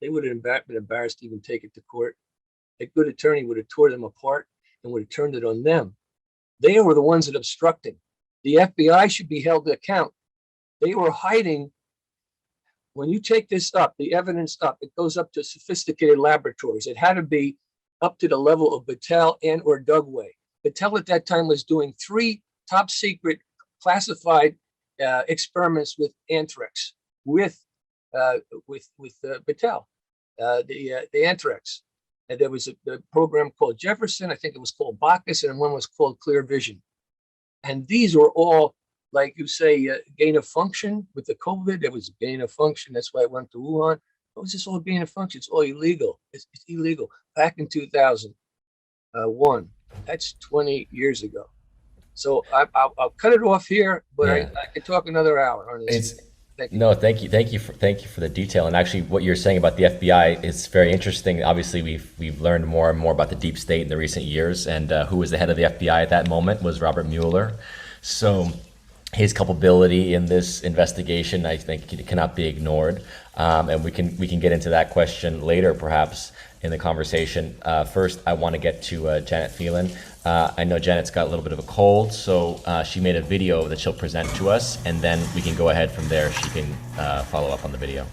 They would have been embarrassed to even take it to court. A good attorney would have tore them apart and would have turned it on them. They were the ones that obstructed. The FBI should be held to account. They were hiding. When you take this up, the evidence up, it goes up to sophisticated laboratories. It had to be up to the level of Battelle and or Dugway. Battelle at that time was doing 3 top secret classified experiments with anthrax, with Battelle, the anthrax. And there was a program called Jefferson, I think it was called Bacchus, and one was called Clear Vision. And these were all, like you say, gain of function with the COVID. There was gain of function. That's why I went to Wuhan. It was just all gain of function. It's all illegal. It's illegal. Back in 2001, that's 20 years ago. So I'll cut it off here, but Yeah. I could talk another hour on this. Thank you. No, thank you for the detail. And actually, what you're saying about the FBI is very interesting. Obviously, we've learned more and more about the deep state in the recent years, and who was the head of the FBI at that moment was Robert Mueller. So his culpability in this investigation, I think, cannot be ignored. And we can get into that question later, perhaps, in the conversation. First, I want to get to Janet Phelan. I know Janet's got a little bit of a cold, so she made a video that she'll present to us, and then we can go ahead from there. She can follow up on the video.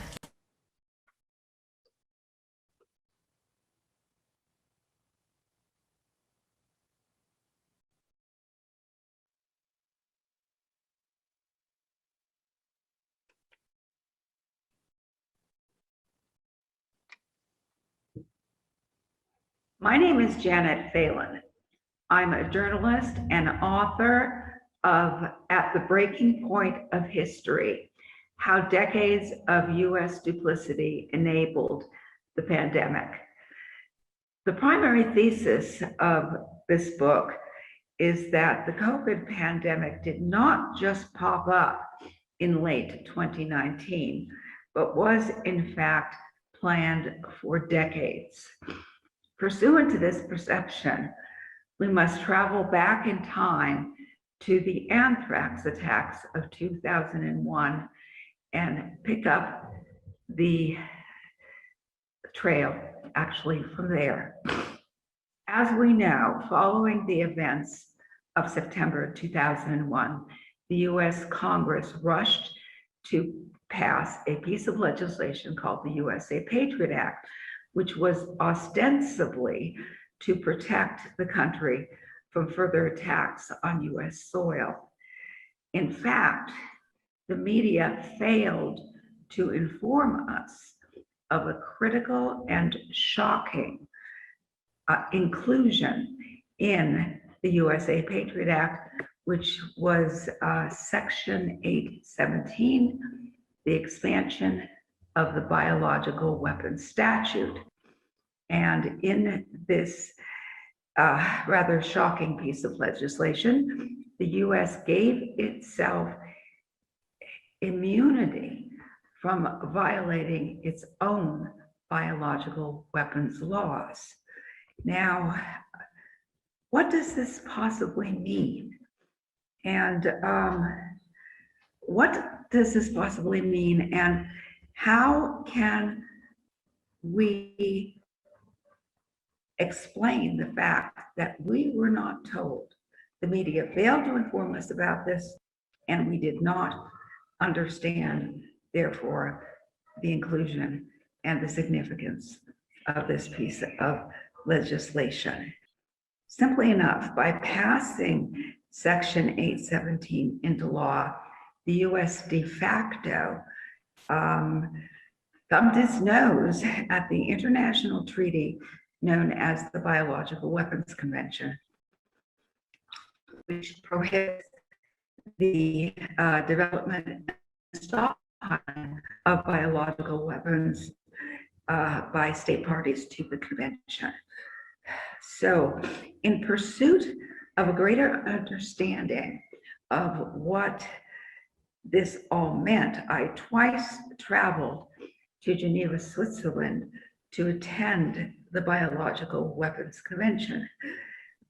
My name is Janet Phelan. I'm a journalist and author of At the Breaking Point of History, How Decades of U.S. Duplicity Enabled the Pandemic. The primary thesis of this book is that the COVID pandemic did not just pop up in late 2019, but was in fact planned for decades. Pursuant to this perception, we must travel back in time to the anthrax attacks of 2001 and pick up the trail actually from there. As we know, following the events of September 2001, the US Congress rushed to pass a piece of legislation called the USA Patriot Act, which was ostensibly to protect the country from further attacks on US soil. In fact, the media failed to inform us of a critical and shocking inclusion in the USA Patriot Act, which was Section 817, the expansion of the Biological Weapons Statute. And in this rather shocking piece of legislation, the US gave itself immunity from violating its own biological weapons laws. Now, what does this possibly mean? And what does this possibly mean? And how can we explain the fact that we were not told? The media failed to inform us about this, and we did not understand, therefore, the inclusion and the significance of this piece of legislation. Simply enough, by passing Section 817 into law, the US de facto thumbed its nose at the international treaty known as the Biological Weapons Convention, which prohibits the development and stockpiling of biological weapons by state parties to the convention. So, in pursuit of a greater understanding of what this all meant, I twice traveled to Geneva, Switzerland to attend the Biological Weapons Convention.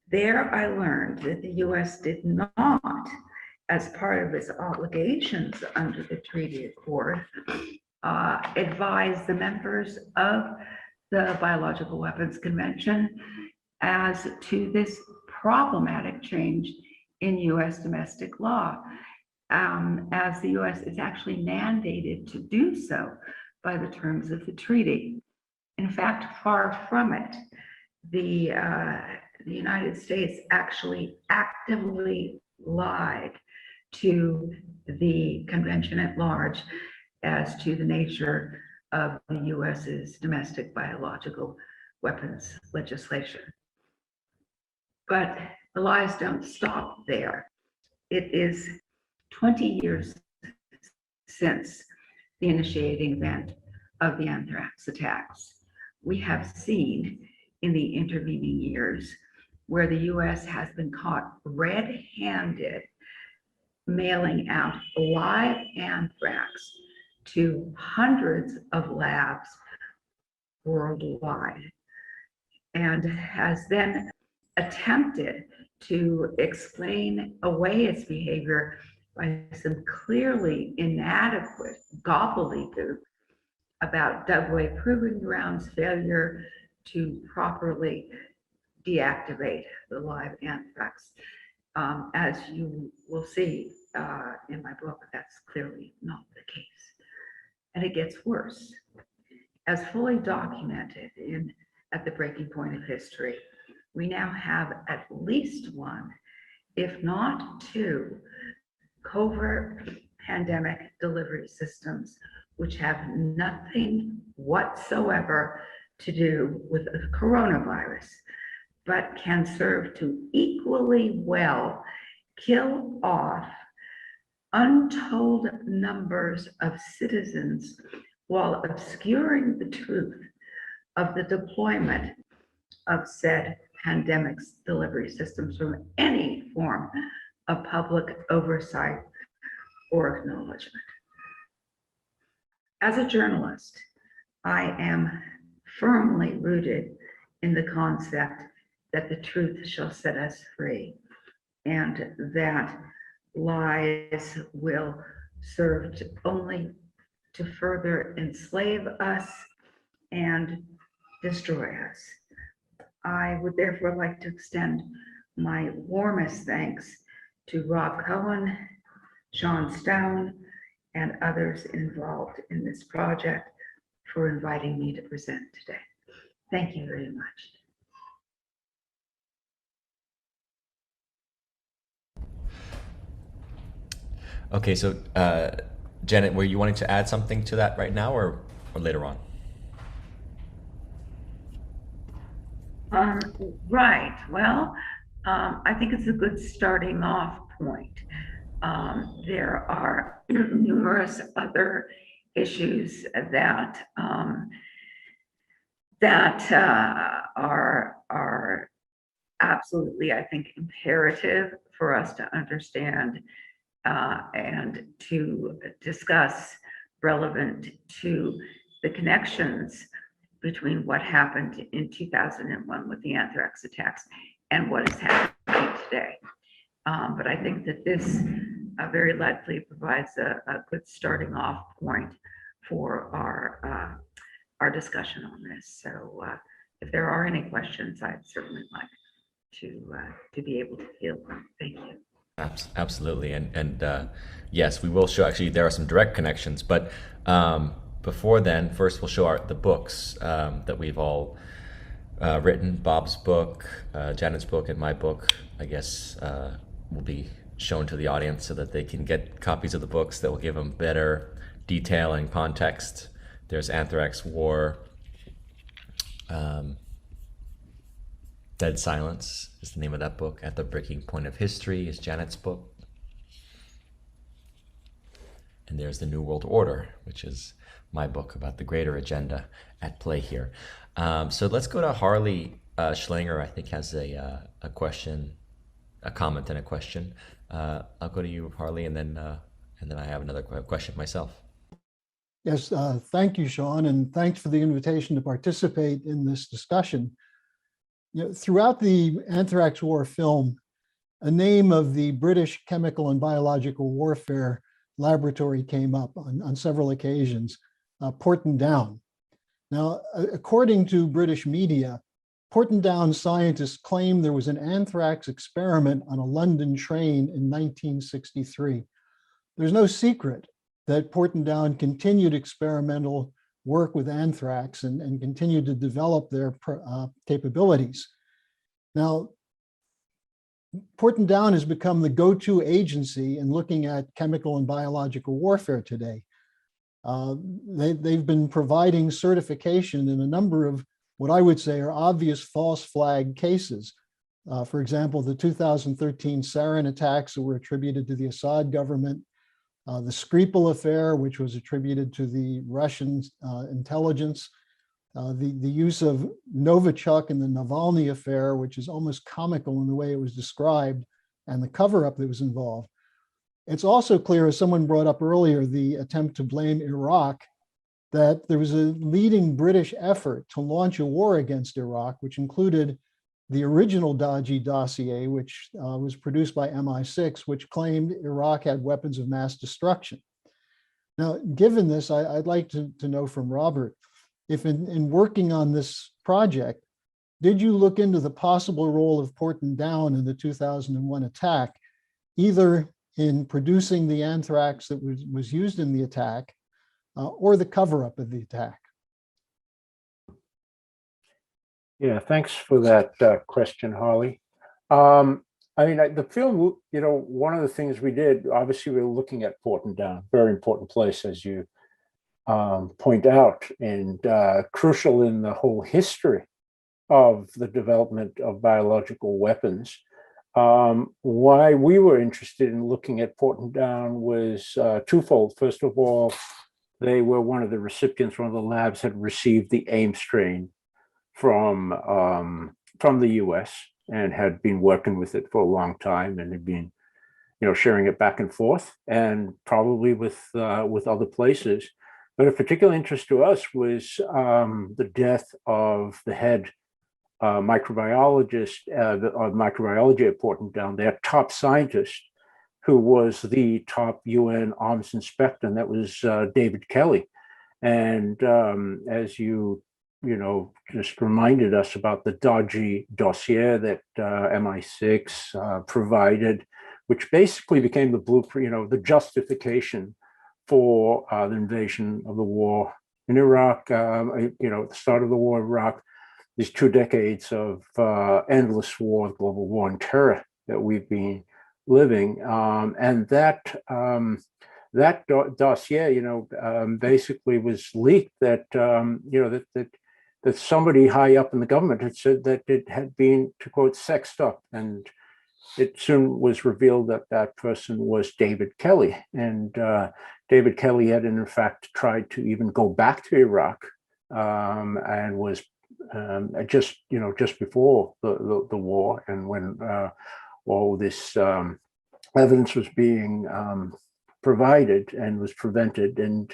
There I learned that the US did not as part of its obligations under the treaty accord, advised the members of the Biological Weapons Convention as to this problematic change in U.S. domestic law, as the U.S. is actually mandated to do so by the terms of the treaty. In fact, far from it. The United States actually actively lied to the convention at large as to the nature of the U.S.'s domestic biological weapons legislation. But the lies don't stop there. It is 20 years since the initiating event of the anthrax attacks. We have seen in the intervening years where the U.S. has been caught red-handed mailing out live anthrax to hundreds of labs worldwide, and has then attempted to explain away its behavior by some clearly inadequate gobbledygook about Dugway Proving Ground's failure to properly deactivate the live anthrax. As you will see in my book, that's clearly not the case. And it gets worse. As fully documented at the breaking point of history, we now have at least one, if not two, covert pandemic delivery systems which have nothing whatsoever to do with the coronavirus, but can serve to equally well kill off untold numbers of citizens while obscuring the truth of the deployment of said pandemics delivery systems from any form of public oversight or acknowledgement. As a journalist, I am firmly rooted in the concept that the truth shall set us free, and that lies will serve only to further enslave us and destroy us. I would therefore like to extend my warmest thanks to Rob Cohen, Sean Stone, and others involved in this project for inviting me to present today. Thank you very much. Okay, so Janet, were you wanting to add something to that right now or later on? Right, well, I think it's a good starting off point. There are numerous other issues that are absolutely, I think, imperative for us to understand and to discuss, relevant to the connections between what happened in 2001 with the anthrax attacks and what is happening today. But I think that this very likely provides a good starting off point for our discussion on this. So if there are any questions, I'd certainly like to be able to field them. Thank you. Absolutely, and yes, we will show. Actually, there are some direct connections, but before then, first we'll show the books that we've all written. Bob's book, Janet's book, and my book, I guess, will be shown to the audience so that they can get copies of the books that will give them better detail and context. There's Anthrax War. Dead Silence is the name of that book. At the Breaking Point of History is Janet's book. And there's The New World Order, which is my book about the greater agenda at play here. So let's go to Harley Schlanger, I think has a question, a comment and a question. I'll go to you, Harley, and then I have another question myself. Yes, thank you, Sean, and thanks for the invitation to participate in this discussion. You know, throughout the Anthrax War film, a name of the British Chemical and Biological Warfare Laboratory came up on several occasions, Porton Down. Now, according to British media, Porton Down scientists claim there was an anthrax experiment on a London train in 1963. There's no secret that Porton Down continued experimental work with anthrax and continued to develop their capabilities. Now, Porton Down has become the go-to agency in looking at chemical and biological warfare today. They've been providing certification in a number of what I would say are obvious false flag cases. For example, the 2013 sarin attacks that were attributed to the Assad government, the Skripal affair, which was attributed to the Russian intelligence, the use of Novichok in the Navalny affair, which is almost comical in the way it was described, and the cover-up that was involved. It's also clear, as someone brought up earlier, the attempt to blame Iraq, that there was a leading British effort to launch a war against Iraq, which included the original Daji dossier, which was produced by MI6, which claimed Iraq had weapons of mass destruction. Now, given this, I'd like to know from Robert, if in working on this project, did you look into the possible role of Porton Down in the 2001 attack, either in producing the anthrax that was used in the attack, or the cover-up of the attack? Yeah, thanks for that question, Harley. I mean, the film, one of the things we did, obviously, we were looking at Porton Down, very important place, as you point out, and crucial in the whole history of the development of biological weapons. Why we were interested in looking at Porton Down was twofold. First of all, they were one of the recipients, one of the labs had received the AIM strain from the US and had been working with it for a long time and had been, sharing it back and forth, and probably with other places. But of particular interest to us was the death of the head microbiologist of microbiology at Porton Down, their top scientist, who was the top UN arms inspector, and that was David Kelly. And as you just reminded us about the dodgy dossier that MI6 provided, which basically became the blueprint, the justification for the invasion of the war in Iraq, at the start of the war in Iraq, these 2 decades of endless war, global war on terror that we've been living. And that dossier, basically was leaked that, that somebody high up in the government had said that it had been, to quote, sexed up. And it soon was revealed that that person was David Kelly. And David Kelly had, in fact, tried to even go back to Iraq and was just before the war, and when all this evidence was being provided and was prevented. And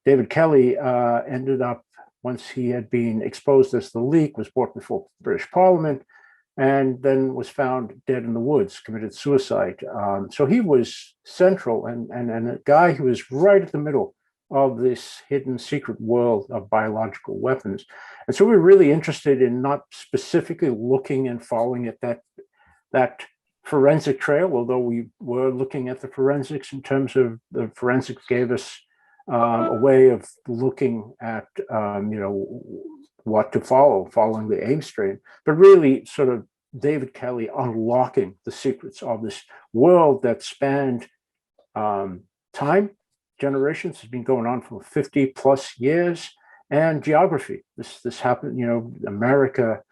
David Kelly ended up, once he had been exposed as the leak, was brought before British Parliament, and then was found dead in the woods, committed suicide. So he was central and a guy who was right at the middle of this hidden secret world of biological weapons. And so we were really interested in not specifically looking and following at that forensic trail, although we were looking at the forensics in terms of the forensics gave us a way of looking at, what to follow, following the AIM strain, but really sort of David Kelly unlocking the secrets of this world that spanned time, generations, has been going on for 50 plus years, and geography. This happened, America,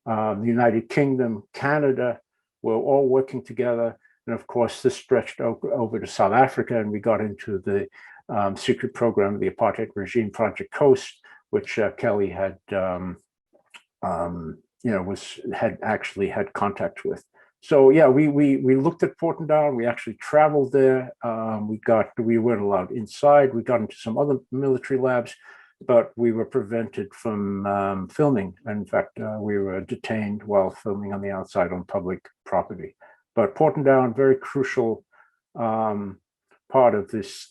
the United Kingdom, Canada, were all working together. And of course, this stretched over to South Africa, and we got into the secret program, the apartheid regime, Project Coast, which Kelly had, had actually had contact with. So yeah, we looked at Porton Down. We actually traveled there. We weren't allowed inside. We got into some other military labs, but we were prevented from filming. In fact, we were detained while filming on the outside on public property. But Portendown, very crucial part of this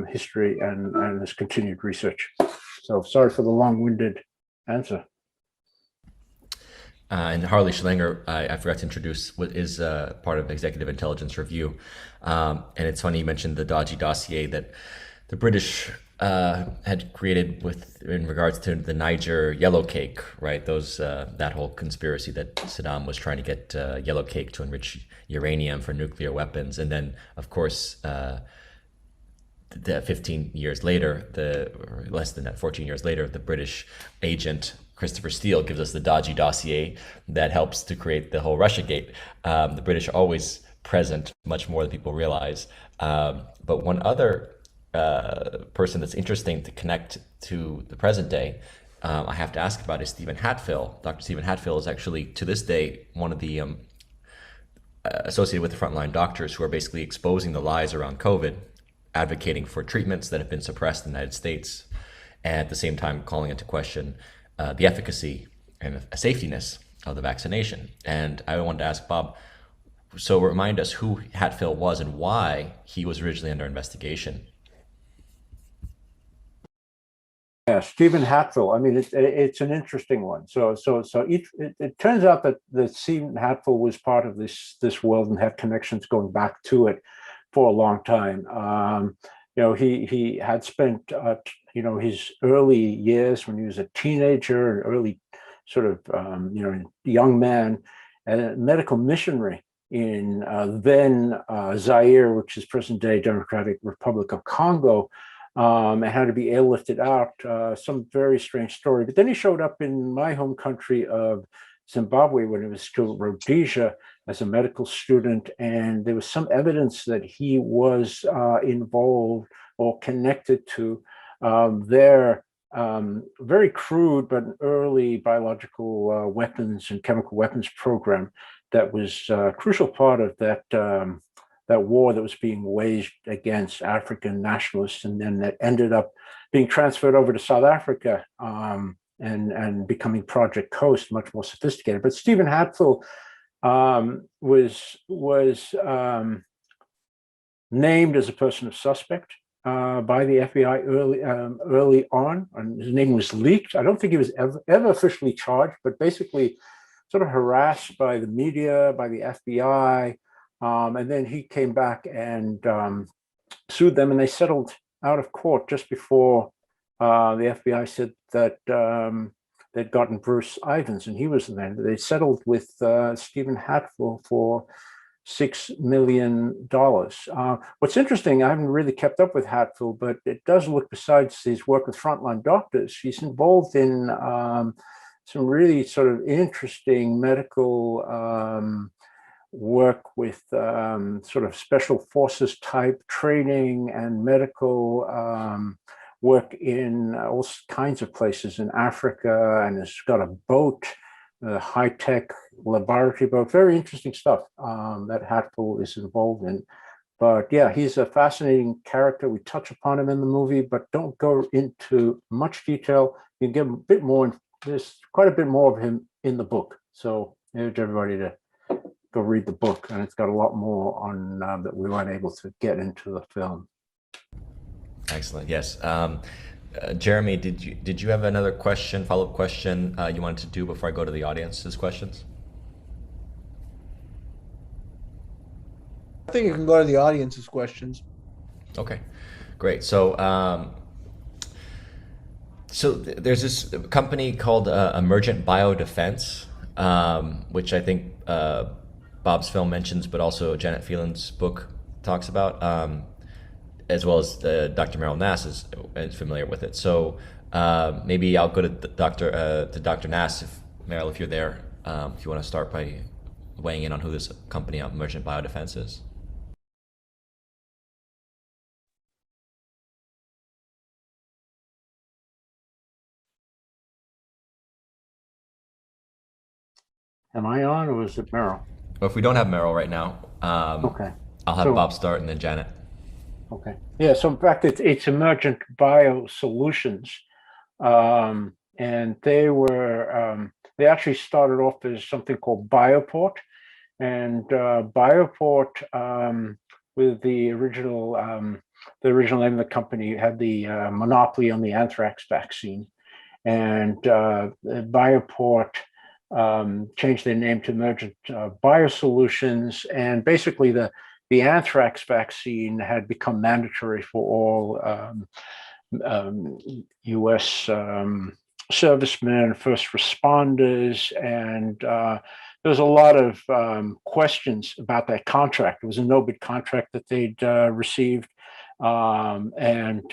history and this continued research. So sorry for the long-winded answer. And Harley Schlanger, I forgot to introduce, what is part of Executive Intelligence Review. And it's funny you mentioned the dodgy dossier that the British had created in regards to the Niger yellow cake, right? That whole conspiracy that Saddam was trying to get yellow cake to enrich uranium for nuclear weapons. And then, of course, 15 years later, or less than that, 14 years later, the British agent Christopher Steele gives us the dodgy dossier that helps to create the whole Russiagate. The British are always present, much more than people realize. But one other person that's interesting to connect to the present day, I have to ask about, is Stephen Hatfill. Dr. Stephen Hatfill is actually, to this day, one of the associated with the frontline doctors who are basically exposing the lies around COVID, advocating for treatments that have been suppressed in the United States, and at the same time calling into question the efficacy and safetiness of the vaccination. And I wanted to ask Bob, so remind us who Hatfill was and why he was originally under investigation. Yeah, Stephen Hatfill. I mean, it's an interesting one. So it turns out that Stephen Hatfill was part of this world and had connections going back to it for a long time. He had spent his early years when he was a teenager, an early sort of young man, a medical missionary in then Zaire, which is present-day Democratic Republic of Congo, and had to be airlifted out. Some very strange story. But then he showed up in my home country of Zimbabwe when he was still Rhodesia as a medical student, and there was some evidence that he was involved or connected to their very crude but early biological weapons and chemical weapons program that was a crucial part of that war that was being waged against African nationalists, and then that ended up being transferred over to South Africa and becoming Project Coast, much more sophisticated. But Stephen Hatfill was named as a person of suspect by the FBI early on, and his name was leaked. I don't think he was ever officially charged, but basically sort of harassed by the media, by the FBI, and then he came back and sued them, and they settled out of court just before the FBI said that they'd gotten Bruce Ivins, and he was the man. They settled with Stephen Hatfill for $6 million. What's interesting, I haven't really kept up with Hatfill, but it does look, besides his work with frontline doctors, he's involved in some really sort of interesting medical work with sort of special forces type training and medical work in all kinds of places in Africa, and has got a boat, a high-tech laboratory boat. Very interesting stuff that Hatfill is involved in. But yeah, he's a fascinating character. We touch upon him in the movie, but don't go into much detail. You can get a bit more. There's quite a bit more of him in the book. So I urge everybody to go read the book, and it's got a lot more on that we weren't able to get into the film. Excellent. Yes. Jeremy, did you have another question, follow-up question you wanted to do before I go to the audience's questions? I think you can go to the audience's questions. Okay, great. So there's this company called Emergent Biodefense, which I think Bob's film mentions, but also Janet Phelan's book talks about, as well as Dr. Meryl Nass is familiar with it. So maybe I'll go to Dr. Nass, Meryl, if you're there, if you want to start by weighing in on who this company, Emergent Biodefense, is. Am I on, or is it Meryl? Well, if we don't have Meryl right now, okay, I'll have Bob start and then Janet. Okay. Yeah. So in fact, it's Emergent Biosolutions, and they actually started off as something called Bioport, and Bioport, with the original name of the company, had the monopoly on the anthrax vaccine, and Bioport changed their name to Emergent Biosolutions, and basically the anthrax vaccine had become mandatory for all U.S. servicemen, first responders, and there was a lot of questions about that contract. It was a no-bid contract that they'd received. And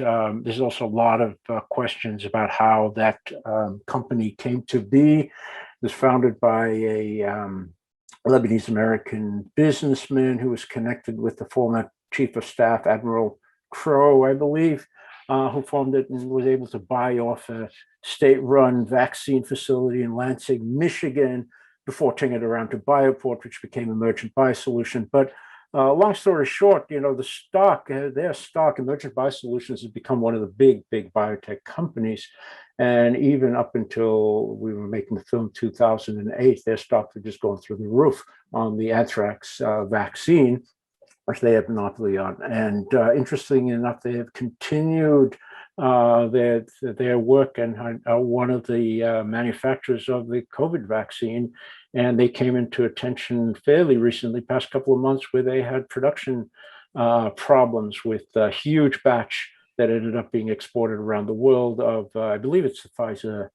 there's also a lot of questions about how that company came to be. It was founded by a Lebanese American businessman who was connected with the former Chief of Staff, Admiral Crow, I believe, who formed it and was able to buy off a state-run vaccine facility in Lansing, Michigan, before turning it around to Bioport, which became Emergent Biosolution. But long story short, the stock, their stock, Emergent Biosolutions, has become one of the big biotech companies. And even up until we were making the film 2008, their stock was just going through the roof on the anthrax vaccine, which they have monopoly on. And interestingly enough, they have continued their work and are one of the manufacturers of the COVID vaccine. And they came into attention fairly recently, past couple of months, where they had production problems with a huge batch that ended up being exported around the world of, I believe it's the Pfizer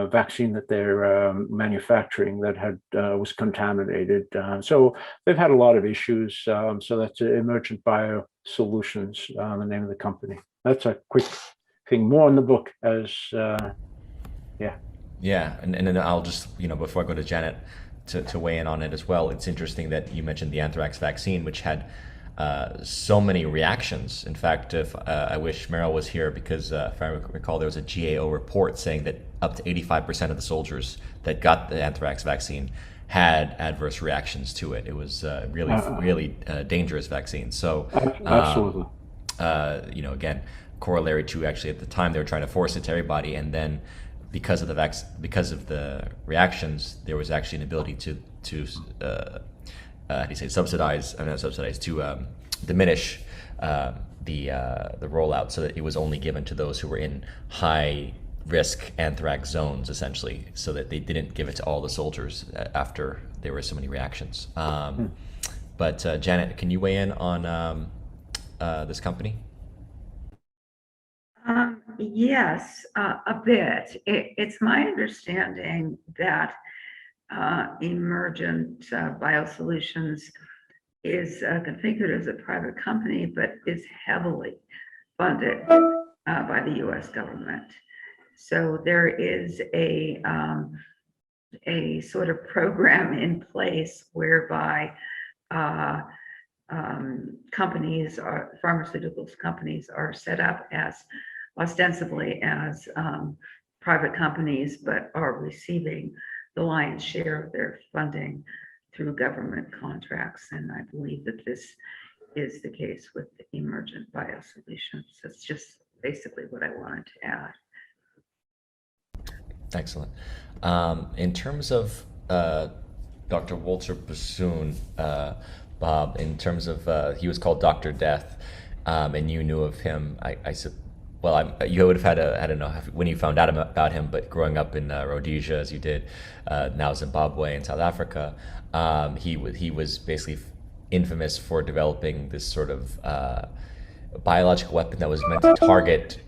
vaccine that they're manufacturing that was contaminated. So they've had a lot of issues. So that's Emergent Biosolutions, the name of the company. That's a quick thing. More in the book as, yeah. Yeah, and then I'll just, before I go to Janet to weigh in on it as well, it's interesting that you mentioned the anthrax vaccine, which had so many reactions. In fact, if I wish Meryl was here, because if I recall, there was a GAO report saying that up to 85% of the soldiers that got the anthrax vaccine had adverse reactions to it. It was really dangerous vaccine. So, absolutely. Again, corollary to actually at the time they were trying to force it to everybody, and then because of the reactions, there was actually an ability to diminish the rollout, so that it was only given to those who were in high risk anthrax zones, essentially, so that they didn't give it to all the soldiers after there were so many reactions. But Janet, can you weigh in on this company? Yes, a bit. It's my understanding that Emergent Biosolutions is configured as a private company, but is heavily funded by the U.S. government. So there is a sort of program in place whereby pharmaceuticals companies are set up as ostensibly as private companies, but are receiving the lion's share of their funding through government contracts. And I believe that this is the case with the Emergent Biosolutions. That's just basically what I wanted to add. Excellent. In terms of Dr. Walter Bassoon, Bob, in terms of he was called Dr. Death, and you knew of him, you would have had I don't know when you found out about him, but growing up in Rhodesia, as you did, now Zimbabwe and South Africa, he was basically infamous for developing this sort of biological weapon that was meant to target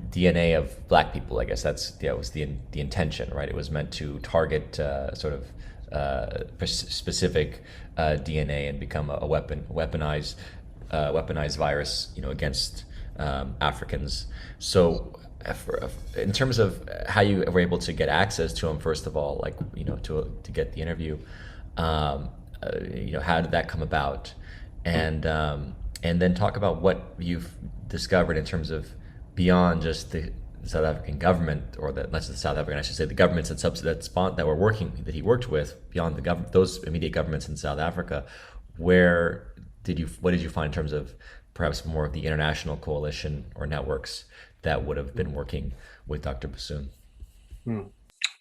DNA of Black people. I guess was the intention, right? It was meant to target sort of specific DNA and become a weaponized virus, against Africans. So, in terms of how you were able to get access to him, first of all, to get the interview, how did that come about, and then talk about what you've discovered in terms of beyond just the South African government, or the governments that he worked with, beyond those immediate governments in South Africa. What did you find in terms of perhaps more of the international coalition or networks that would have been working with Dr. Bassoon?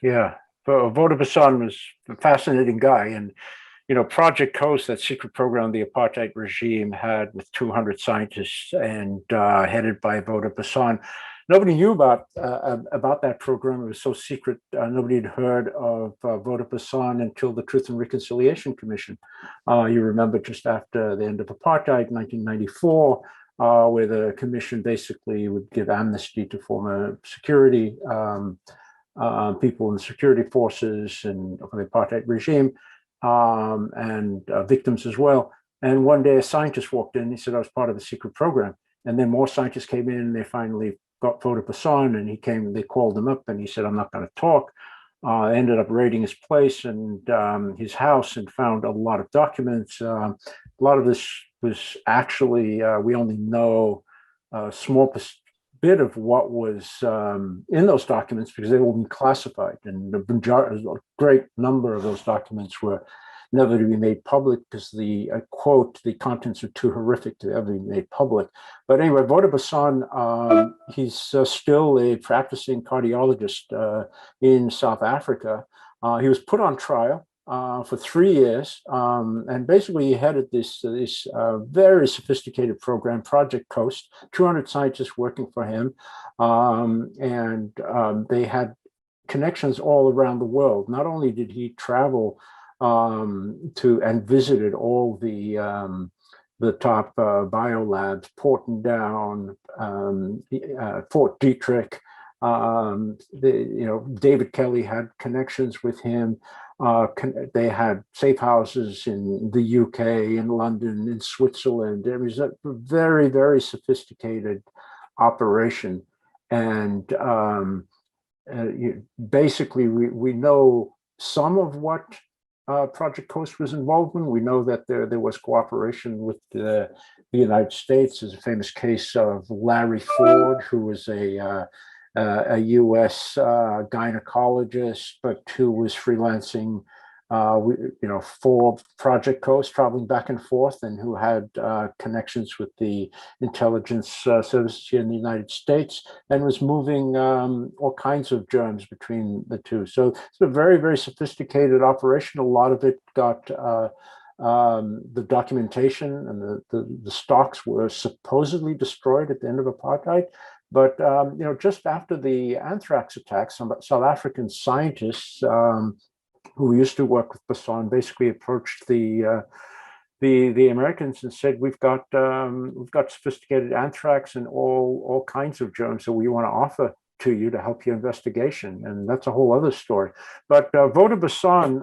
Yeah, Voda Bassan was a fascinating guy. And, Project Coast, that secret program the apartheid regime had with 200 scientists and headed by Voda Bassan. Nobody knew about that program. It was so secret. Nobody had heard of Voda Bassan until the Truth and Reconciliation Commission. You remember just after the end of apartheid, 1994, where the commission basically would give amnesty to former security people in the security forces and of the apartheid regime, and victims as well. And one day a scientist walked in. He said, I was part of the secret program. And then more scientists came in, and they finally got Voda Bassan, and they called him up, and he said, I'm not going to talk. I ended up raiding his place and his house, and found a lot of documents. A lot of this was actually, we only know a small bit of what was in those documents because they were classified, and a great number of those documents were never to be made public because the quote, the contents are too horrific to ever be made public. But anyway, Voda Bassan, he's still a practicing cardiologist in South Africa. He was put on trial for 3 years, and basically he headed this very sophisticated program, Project Coast, 200 scientists working for him, and they had connections all around the world. Not only did he travel to and visited all the top biolabs, Portendown, Fort Detrick. David Kelly had connections with him. They had safe houses in the UK, in London, in Switzerland. It was a very, very sophisticated operation, and basically we know some of what Project Coast was involved in. We know that there was cooperation with the United States. There's a famous case of Larry Ford, who was a U.S. gynecologist, but who was freelancing, for Project Coast, traveling back and forth, and who had connections with the intelligence services here in the United States, and was moving all kinds of germs between the two. So it's a very, very sophisticated operation. A lot of it got the documentation, and the stocks were supposedly destroyed at the end of apartheid. But just after the anthrax attacks, some South African scientists who used to work with Bassan basically approached the Americans and said, we've got sophisticated anthrax and all kinds of germs that we want to offer to you to help your investigation. And that's a whole other story. But Voda Bassan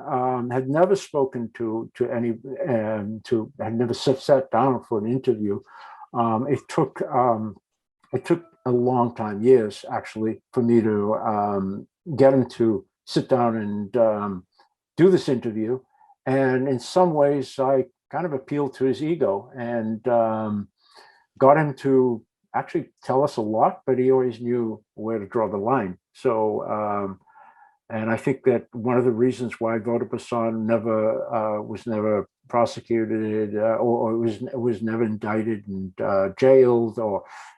had never spoken to any, had never sat down for an interview. It took a long time, years actually, for me to get him to sit down and do this interview. And in some ways, I kind of appealed to his ego and got him to actually tell us a lot, but he always knew where to draw the line. So, and I think that one of the reasons why Voda Bassan was never prosecuted or was never indicted and jailed,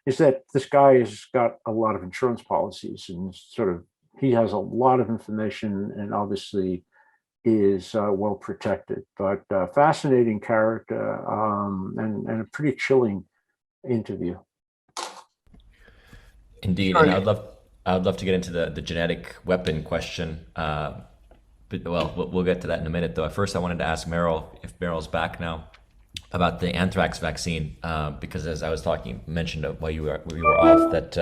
is that this guy has got a lot of insurance policies, and he has a lot of information, and obviously is well protected. But fascinating character, and a pretty chilling interview. Indeed, and I'd love to get into the genetic weapon question. But we'll get to that in a minute. Though at first, I wanted to ask Meryl, if Meryl's back now, about the anthrax vaccine, because as I was mentioned while you were off, that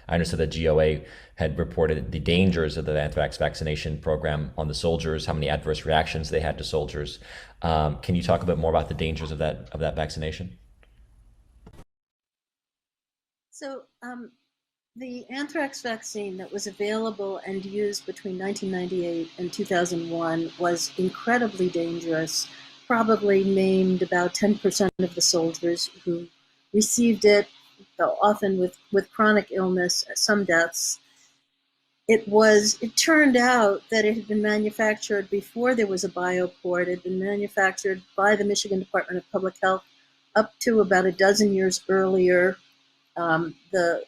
I understood that GOA had reported the dangers of the anthrax vaccination program on the soldiers, how many adverse reactions they had to soldiers. Can you talk a bit more about the dangers of that vaccination? So the anthrax vaccine that was available and used between 1998 and 2001 was incredibly dangerous. Probably maimed about 10% of the soldiers who received it, though often with chronic illness, some deaths. It turned out that it had been manufactured before there was a bioport. It had been manufactured by the Michigan Department of Public Health up to about a dozen years earlier. The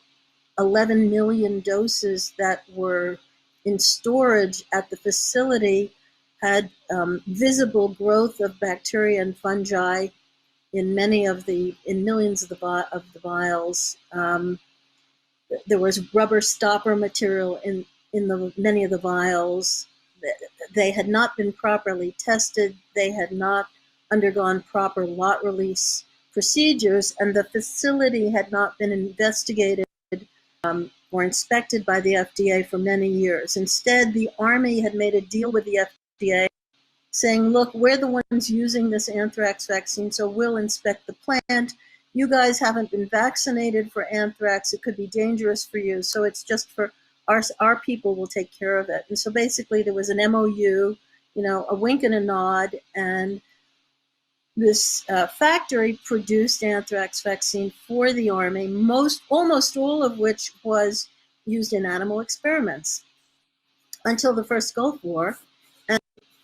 11 million doses that were in storage at the facility had visible growth of bacteria and fungi in millions of the vials. There was rubber stopper material in many of the vials. They had not been properly tested. They had not undergone proper lot release procedures, and the facility had not been investigated or inspected by the FDA for many years. Instead, the Army had made a deal with the FDA saying, look, we're the ones using this anthrax vaccine, so we'll inspect the plant. You guys haven't been vaccinated for anthrax. It could be dangerous for you. So it's just for our people will take care of it. And so basically there was an MOU, a wink and a nod, and this factory produced anthrax vaccine for the Army, almost all of which was used in animal experiments until the first Gulf War. And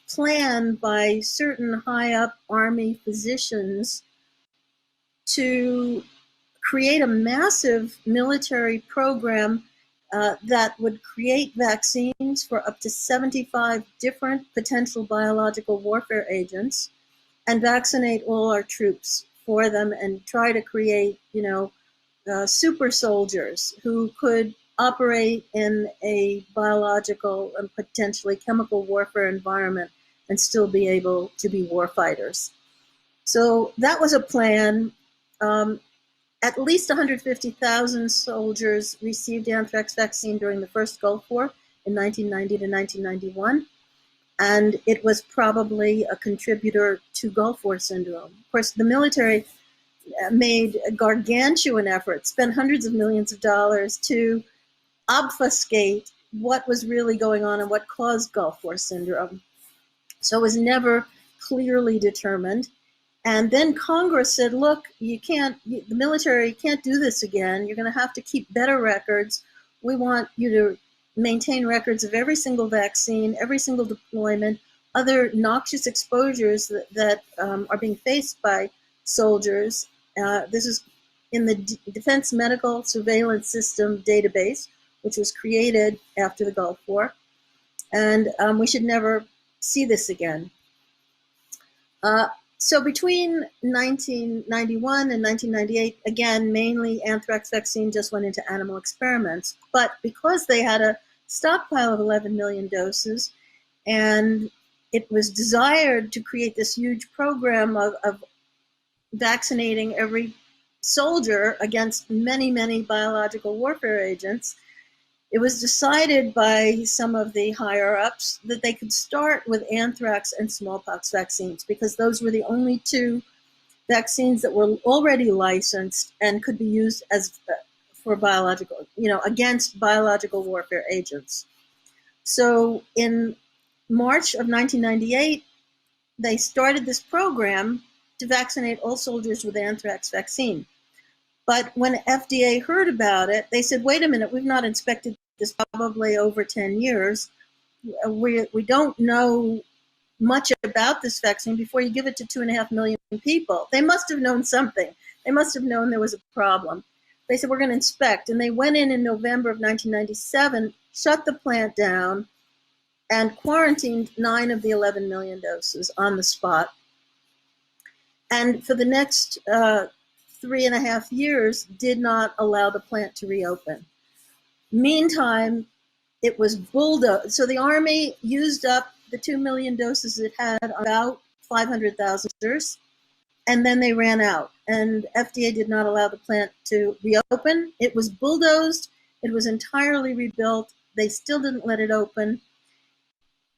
planned by certain high-up Army physicians to create a massive military program that would create vaccines for up to 75 different potential biological warfare agents and vaccinate all our troops for them and try to create, super soldiers who could operate in a biological and potentially chemical warfare environment and still be able to be war fighters. So that was a plan. At least 150,000 soldiers received anthrax vaccine during the first Gulf War in 1990 to 1991. And it was probably a contributor to Gulf War syndrome. Of course, the military made a gargantuan effort, spent hundreds of millions of dollars to obfuscate what was really going on and what caused Gulf War syndrome. So it was never clearly determined. And then Congress said, look, the military can't do this again. You're going to have to keep better records. We want you to maintain records of every single vaccine, every single deployment, other noxious exposures that are being faced by soldiers. This is in the Defense Medical Surveillance System database, which was created after the Gulf War. And we should never see this again. So between 1991 and 1998, again, mainly anthrax vaccine just went into animal experiments. But because they had a stockpile of 11 million doses, and it was desired to create this huge program of vaccinating every soldier against many, many biological warfare agents, it was decided by some of the higher ups that they could start with anthrax and smallpox vaccines because those were the only two vaccines that were already licensed and could be used as for biological, against biological warfare agents. So in March of 1998, they started this program to vaccinate all soldiers with anthrax vaccine. But when FDA heard about it, they said, wait a minute, we've not inspected this probably over 10 years. We don't know much about this vaccine before you give it to 2.5 million people. They must have known something. They must have known there was a problem. They said, we're going to inspect. And they went in November of 1997, shut the plant down, and quarantined 9 of the 11 million doses on the spot. And for the next 3.5 years, did not allow the plant to reopen. Meantime, it was bulldozed. So the Army used up the 2 million doses it had on about 500,000 soldiers, and then they ran out. And FDA did not allow the plant to reopen. It was bulldozed. It was entirely rebuilt. They still didn't let it open.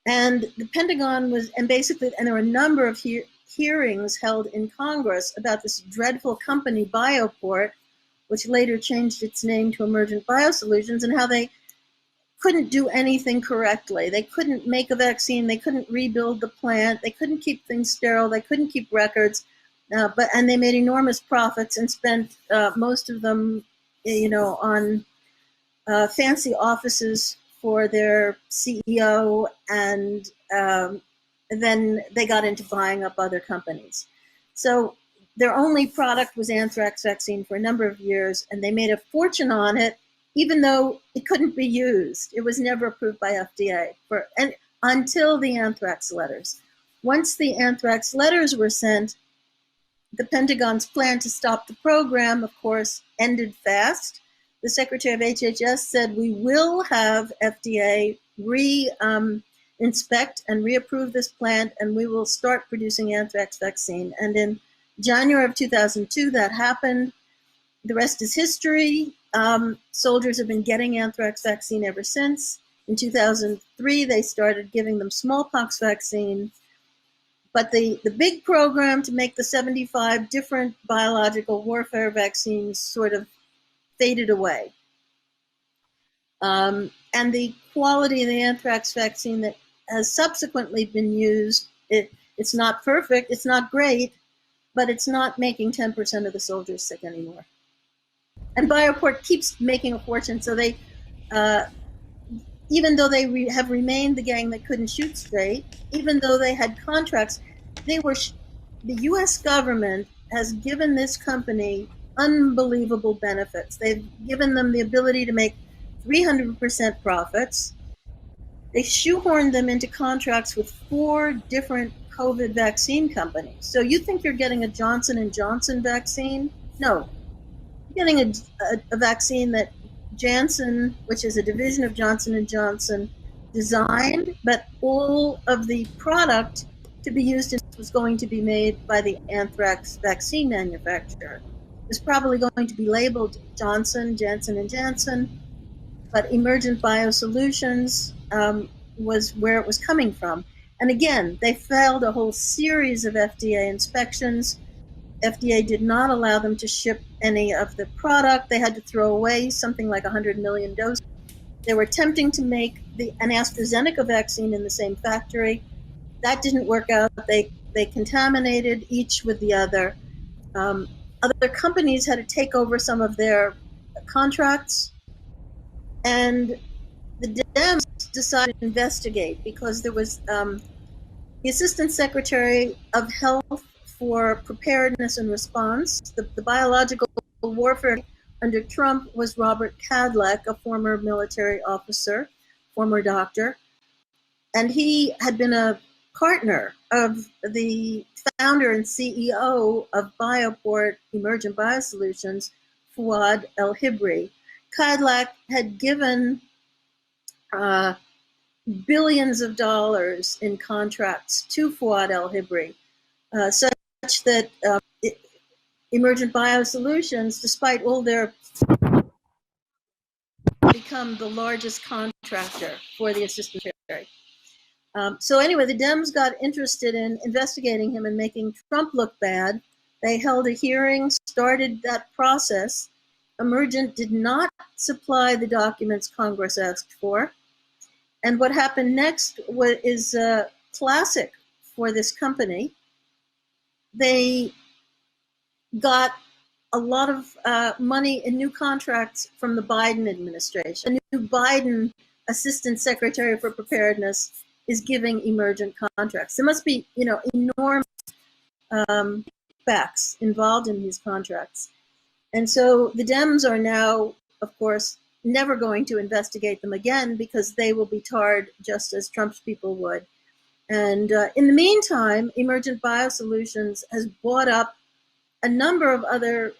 And the Pentagon was, and there were a number of hearings held in Congress about this dreadful company, Bioport, which later changed its name to Emergent Biosolutions, and how they couldn't do anything correctly. They couldn't make a vaccine. They couldn't rebuild the plant. They couldn't keep things sterile. They couldn't keep records. And they made enormous profits and spent most of them, on fancy offices for their CEO, and then they got into buying up other companies. So their only product was anthrax vaccine for a number of years, and they made a fortune on it even though it couldn't be used. It was never approved by FDA until the anthrax letters. Once the anthrax letters were sent, the Pentagon's plan to stop the program, of course, ended fast. The Secretary of HHS said, we will have FDA inspect and reapprove this plant, and we will start producing anthrax vaccine. And in January of 2002, that happened. The rest is history. Soldiers have been getting anthrax vaccine ever since. In 2003, they started giving them smallpox vaccine. But the big program to make the 75 different biological warfare vaccines sort of faded away. And the quality of the anthrax vaccine that has subsequently been used, it's not perfect, it's not great, but it's not making 10% of the soldiers sick anymore. And Bioport keeps making a fortune, so they, even though they have remained the gang that couldn't shoot straight, even though they had contracts, the U.S. government has given this company unbelievable benefits. They've given them the ability to make 300% profits. They shoehorned them into contracts with 4 different COVID vaccine companies. So you think you're getting a Johnson & Johnson vaccine? No. You're getting a vaccine that Janssen, which is a division of Johnson & Johnson, designed, but all of the product to be used was going to be made by the anthrax vaccine manufacturer. It was probably going to be labeled Janssen & Janssen, but Emergent Biosolutions was where it was coming from. And again, they failed a whole series of FDA inspections. FDA did not allow them to ship any of the product. They had to throw away something like 100 million doses. They were attempting to make an AstraZeneca vaccine in the same factory. That didn't work out. They contaminated each with the other. Other companies had to take over some of their contracts. And the Dems decided to investigate because there was the Assistant Secretary of Health for Preparedness and Response. The biological warfare under Trump was Robert Kadlec, a former military officer, former doctor. And he had been a partner of the founder and CEO of Bioport Emergent Biosolutions, Fuad El-Hibri. Kadlec had given billions of dollars in contracts to Fuad El-Hibri, such that Emergent Biosolutions, despite all their, become the largest contractor for the Assistant Secretary. So anyway, the Dems got interested in investigating him and making Trump look bad. They held a hearing, started that process. Emergent did not supply the documents Congress asked for. And what happened next is classic for this company. They got a lot of money in new contracts from the Biden administration. The new Biden Assistant Secretary for Preparedness is giving Emergent contracts. There must be, enormous facts involved in these contracts. And so the Dems are now, of course, never going to investigate them again because they will be tarred just as Trump's people would. And in the meantime, Emergent Biosolutions has bought up a number of other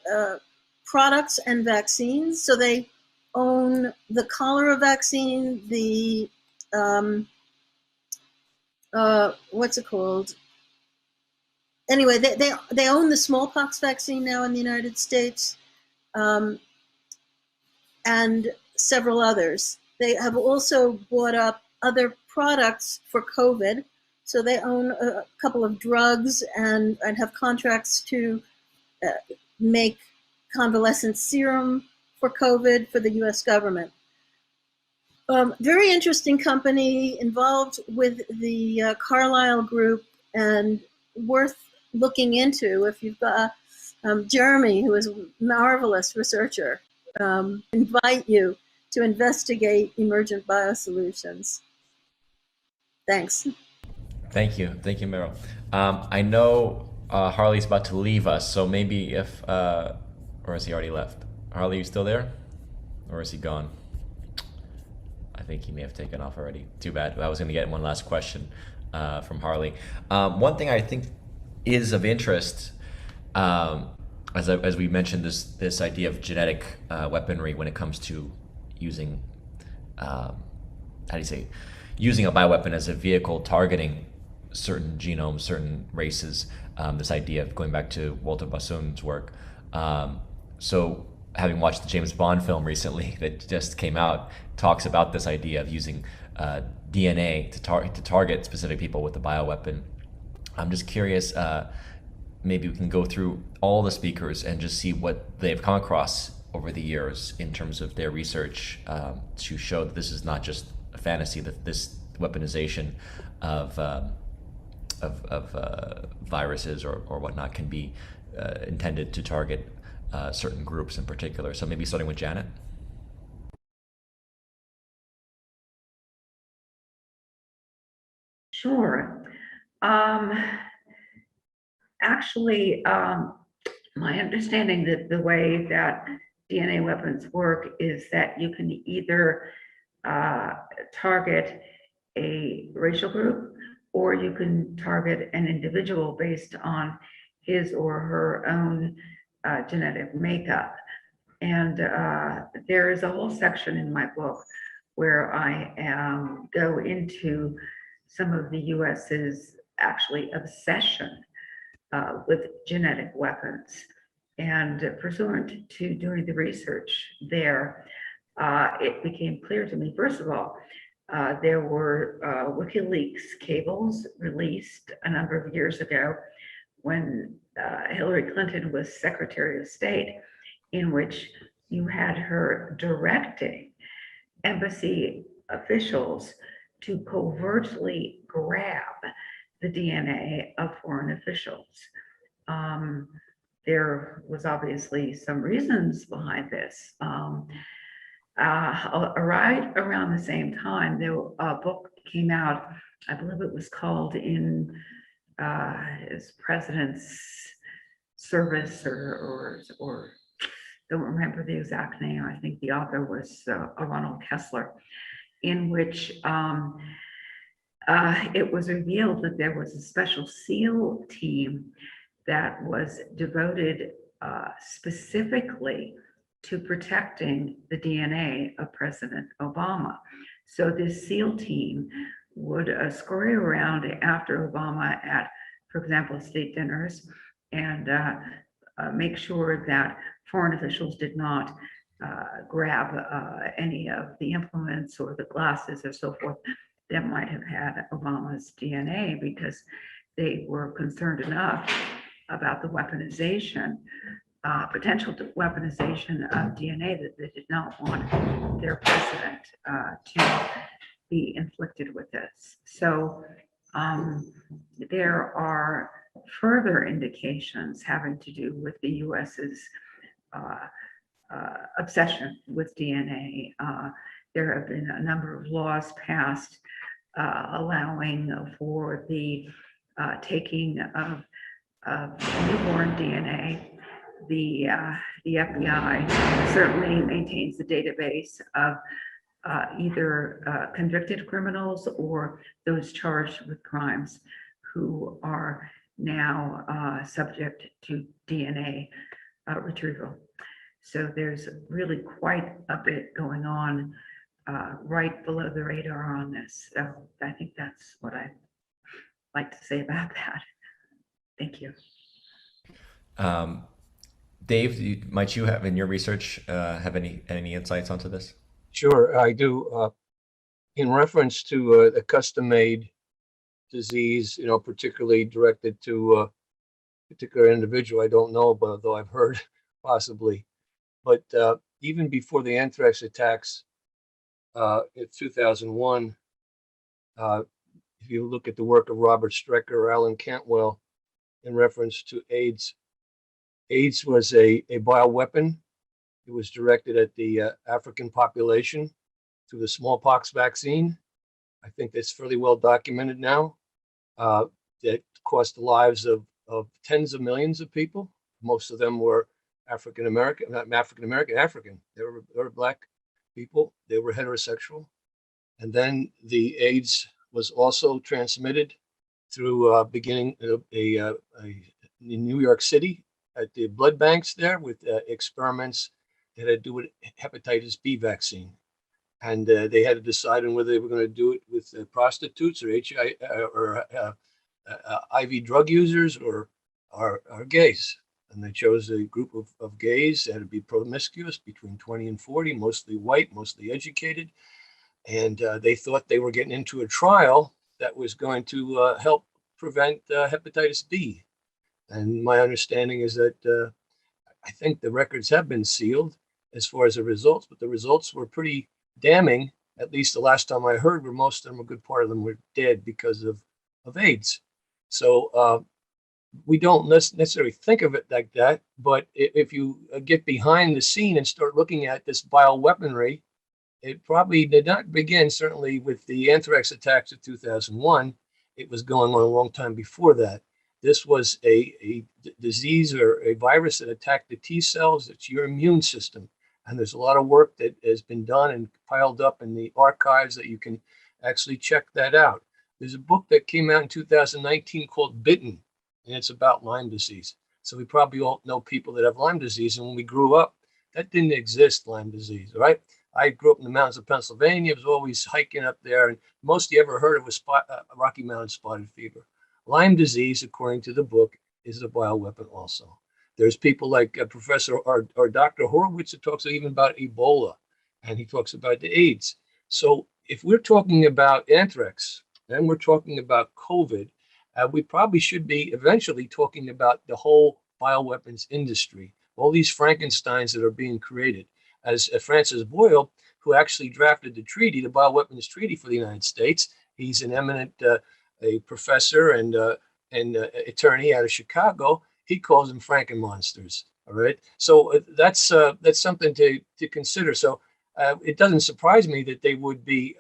products and vaccines. So they own the cholera vaccine, the what's it called? Anyway, they own the smallpox vaccine now in the United States, and several others. They have also bought up other products for COVID. So they own a couple of drugs and have contracts to make convalescent serum for COVID for the US government. Very interesting company involved with the Carlyle Group and worth looking into if you've got Jeremy, who is a marvelous researcher, invite you to investigate Emergent Biosolutions. Thanks. Thank you, Meryl. I know Harley's about to leave us, so maybe if, or has he already left? Harley, you still there? Or is he gone? I think he may have taken off already. Too bad. I was going to get one last question from Harley. One thing I think is of interest, as we mentioned, this idea of genetic weaponry when it comes to using, how do you say, using a bioweapon as a vehicle targeting certain genomes, certain races. This idea of going back to Walter Bassoon's work. So having watched the James Bond film recently that just came out, talks about this idea of using DNA to target specific people with a bioweapon. I'm just curious, maybe we can go through all the speakers and just see what they've come across over the years in terms of their research to show that this is not just a fantasy, that this weaponization of viruses or whatnot can be intended to target certain groups in particular. So maybe starting with Janet. Sure. Actually, my understanding that the way that DNA weapons work is that you can either target a racial group, or you can target an individual based on his or her own genetic makeup. And there is a whole section in my book where I go into some of the US's actually obsession with genetic weapons. And pursuant to doing the research there, it became clear to me, first of all, there were WikiLeaks cables released a number of years ago when Hillary Clinton was Secretary of State, in which you had her directing embassy officials to covertly grab the DNA of foreign officials. There was obviously some reasons behind this. Right around the same time, a book came out, I believe it was called In His President's Service, or don't remember the exact name. I think the author was Ronald Kessler, in which it was revealed that there was a special SEAL team that was devoted specifically to protecting the DNA of President Obama. So this SEAL team would scurry around after Obama at, for example, state dinners, and make sure that foreign officials did not grab any of the implements or the glasses or so forth that might have had Obama's DNA, because they were concerned enough about the weaponization, potential weaponization of DNA, that they did not want their president to be inflicted with this. So there are further indications having to do with the US's obsession with DNA. There have been a number of laws passed allowing for the taking of newborn DNA. The FBI certainly maintains the database of either convicted criminals or those charged with crimes who are now subject to DNA retrieval. So there's really quite a bit going on right below the radar on this. So I think that's what I'd like to say about that. Thank you. Dave, might you have in your research have any insights onto this? Sure, I do. In reference to a custom-made disease, particularly directed to a particular individual, I don't know, but though I've heard possibly. But even before the anthrax attacks in 2001, if you look at the work of Robert Strecker or Alan Cantwell in reference to AIDS, AIDS was a bioweapon. It was directed at the African population through the smallpox vaccine. I think that's fairly well documented now. That cost the lives of tens of millions of people. Most of them were African American. They were black people. They were heterosexual. And then the AIDS was also transmitted through beginning in New York City at the blood banks there with experiments that had to do with hepatitis B vaccine. And they had to decide on whether they were going to do it with prostitutes or IV drug users or gays. And they chose a group of gays that had to be promiscuous between 20 and 40, mostly white, mostly educated. And they thought they were getting into a trial that was going to help prevent hepatitis B. And my understanding is that I think the records have been sealed as far as the results, but the results were pretty damning. At least the last time I heard, where most of them, a good part of them, were dead because of AIDS. So we don't necessarily think of it like that, but if you get behind the scene and start looking at this bioweaponry, it probably did not begin certainly with the anthrax attacks of 2001. It was going on a long time before that. This was a disease or a virus that attacked the T cells. It's your immune system. And there's a lot of work that has been done and piled up in the archives that you can actually check that out. There's a book that came out in 2019 called Bitten, and it's about Lyme disease. So we probably all know people that have Lyme disease. And when we grew up, that didn't exist, Lyme disease, right? I grew up in the mountains of Pennsylvania. I was always hiking up there, and most you ever heard of was Rocky Mountain spotted fever. Lyme disease, according to the book, is a bioweapon also. There's people like Professor or Dr. Horowitz that talks even about Ebola, and he talks about the AIDS. So if we're talking about anthrax, and we're talking about COVID, we probably should be eventually talking about the whole bioweapons industry, all these Frankensteins that are being created. As Francis Boyle, who actually drafted the treaty, the bioweapons treaty for the United States, he's an eminent a professor and attorney out of Chicago. He calls them Frankenmonsters. All right, so that's something to consider. So it doesn't surprise me that they would be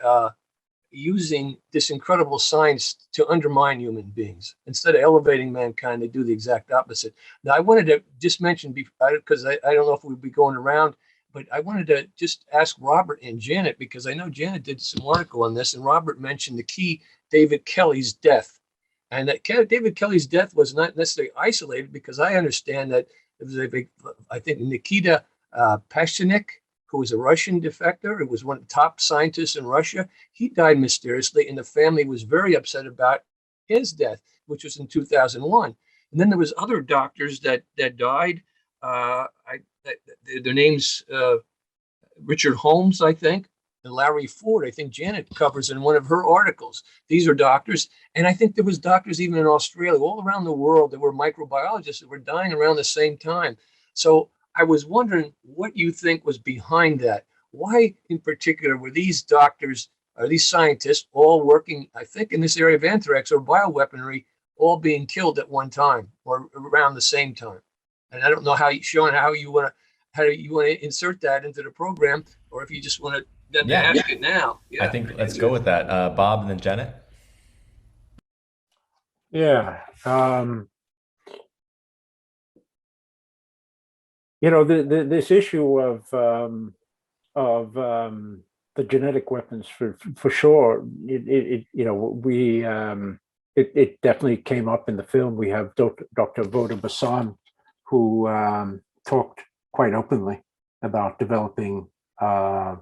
using this incredible science to undermine human beings. Instead of elevating mankind, they do the exact opposite. Now, I wanted to just mention, because I don't know if we'll be going around, but I wanted to just ask Robert and Janet, because I know Janet did some article on this, and Robert mentioned the key, David Kelly's death. And that David Kelly's death was not necessarily isolated, because I understand that it was I think Nikita Pasternak, who was a Russian defector, who was one of the top scientists in Russia. He died mysteriously, and the family was very upset about his death, which was in 2001. And then there was other doctors that died. Their names, Richard Holmes, I think, and Larry Ford, I think Janet covers in one of her articles. These are doctors. And I think there was doctors even in Australia, all around the world, that were microbiologists that were dying around the same time. So I was wondering what you think was behind that. Why in particular were these doctors, or these scientists, all working, I think, in this area of anthrax or bioweaponry, all being killed at one time or around the same time? And I don't know how, Sean, how you want to insert that into the program, or if you just want to ask it now. I think let's go with that. Bob and then Janet. Yeah. This issue of the genetic weapons for sure, it definitely came up in the film. We have Dr. Voda Bassan, who talked quite openly about developing a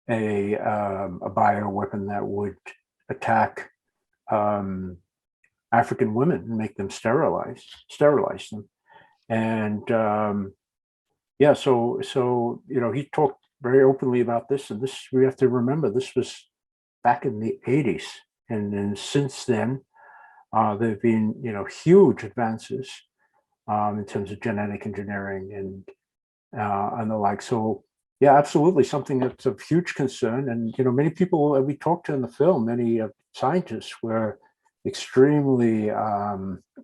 bioweapon that would attack African women and make them sterilize them. And so he talked very openly about this, and this, we have to remember, this was back in the 80s, and then since then there have been huge advances in terms of genetic engineering and the like. So yeah, absolutely, something that's of huge concern. And many people we talked to in the film, many scientists were extremely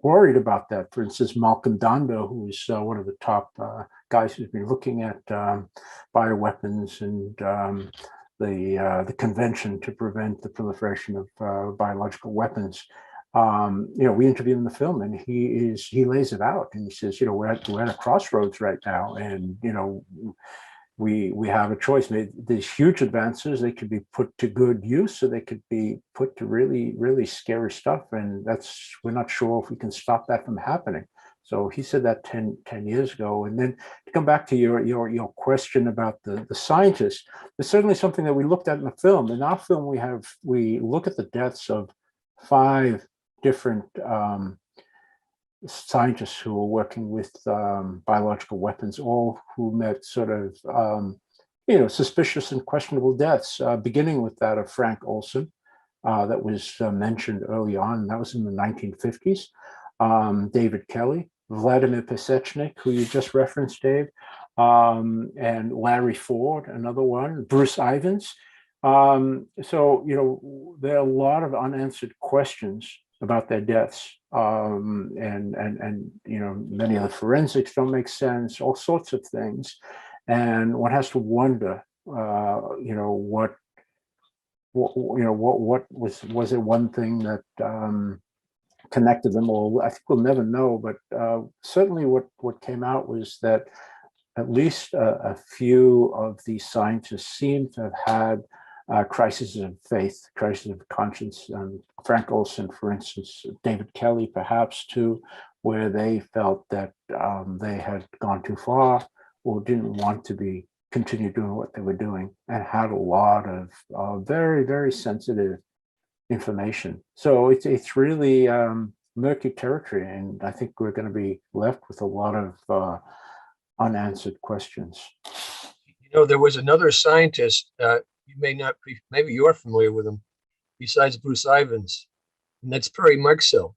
worried about that. For instance, Malcolm Donville, who is one of the top guys who's been looking at bioweapons and the Convention to Prevent the Proliferation of Biological Weapons. We interviewed him in the film, and he lays it out, and he says, we're at a crossroads right now, and we have a choice. These huge advances, they could be put to good use, or they could be put to really, really scary stuff. And we're not sure if we can stop that from happening. So he said that 10 years ago. And then to come back to your question about the scientists, there's certainly something that we looked at in the film. In our film, we look at the deaths of 5 different scientists who were working with biological weapons, all who met sort of suspicious and questionable deaths, beginning with that of Frank Olson, that was mentioned early on. That was in the 1950s. David Kelly, Vladimir Pesechnik, who you just referenced, Dave, and Larry Ford, another one, Bruce Ivins. So, there are a lot of unanswered questions about their deaths. And many of the forensics don't make sense, all sorts of things. And one has to wonder, what was it one thing that connected them all? I think we'll never know, but certainly what came out was that at least a few of these scientists seem to have had crises of faith, crisis of conscience. Frank Olson, for instance, David Kelly, perhaps too, where they felt that they had gone too far or didn't want to continue doing what they were doing, and had a lot of very, very sensitive information. So it's really murky territory, and I think we're going to be left with a lot of unanswered questions. There was another scientist, you may not be, maybe you're familiar with him, besides Bruce Ivins, and that's Perry Marxell.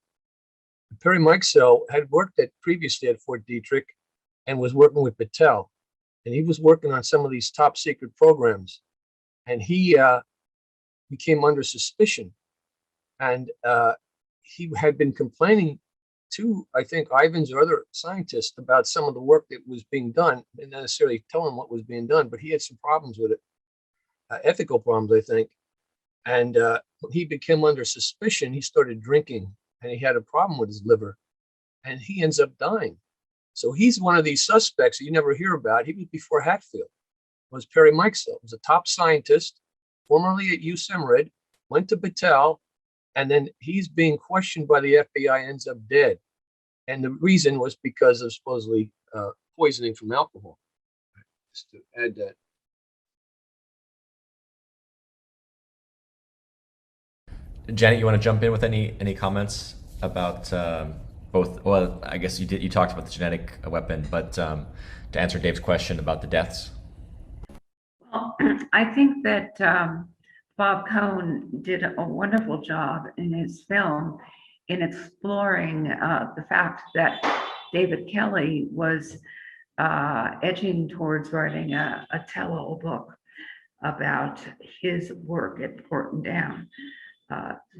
Perry Marxell had worked previously at Fort Detrick and was working with Battelle, and he was working on some of these top secret programs, and he became under suspicion, and he had been complaining to, I think, Ivins or other scientists about some of the work that was being done, and not necessarily tell him what was being done, but he had some problems with it, ethical problems, I think. And when he became under suspicion, he started drinking, and he had a problem with his liver, and he ends up dying. So he's one of these suspects that you never hear about. He was before Hatfield, was Perry Marxell, was a top scientist, formerly at USEMRED, went to Battelle, and then he's being questioned by the FBI, ends up dead. And the reason was because of supposedly poisoning from alcohol. Just to add that. Janet, you want to jump in with any comments about both? Well, I guess you talked about the genetic weapon, but to answer Dave's question about the deaths. Well, I think that Bob Cohn did a wonderful job in his film in exploring the fact that David Kelly was edging towards writing a tell-all book about his work at Porton Down,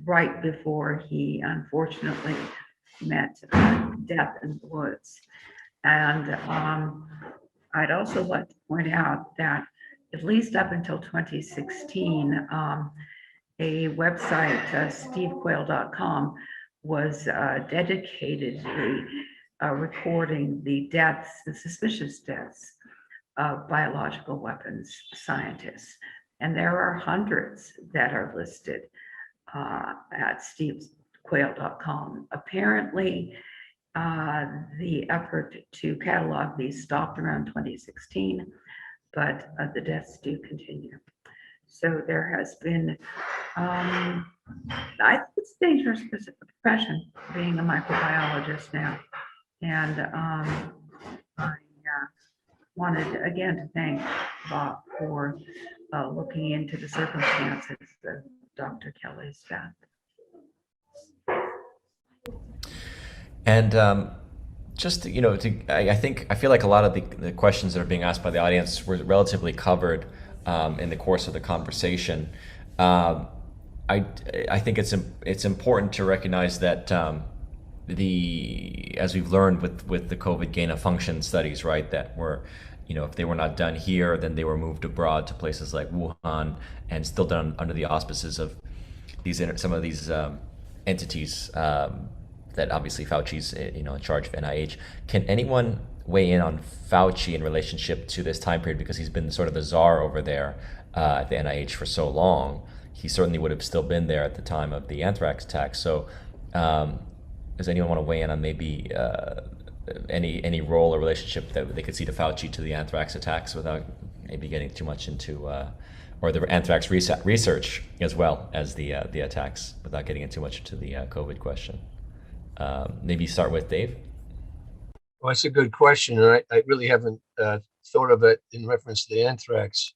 right before he unfortunately met death in the woods. And I'd also like to point out that at least up until 2016, a website, stevequayle.com, was dedicatedly recording the deaths, the suspicious deaths of biological weapons scientists. And there are hundreds that are listed at stevequayle.com. Apparently, the effort to catalog these stopped around 2016, but the deaths do continue. So there has been, I think it's a dangerous profession, being a microbiologist now. And I wanted again to thank Bob for looking into the circumstances of Dr. Kelly's death. And just, I feel like a lot of the questions that are being asked by the audience were relatively covered in the course of the conversation. I think it's important to recognize that as we've learned with the COVID gain of function studies, right, that were, if they were not done here, then they were moved abroad to places like Wuhan and still done under the auspices of some of these entities that obviously Fauci's in charge of NIH. Can anyone weigh in on Fauci in relationship to this time period, because he's been sort of the czar over there at the NIH for so long? He certainly would have still been there at the time of the anthrax attack. So does anyone want to weigh in on maybe any role or relationship that they could see to Fauci to the anthrax attacks without maybe getting too much into or the anthrax research as well as the attacks, without getting too much into the COVID question? Maybe start with Dave. Well, that's a good question, and I really haven't thought of it in reference to the anthrax.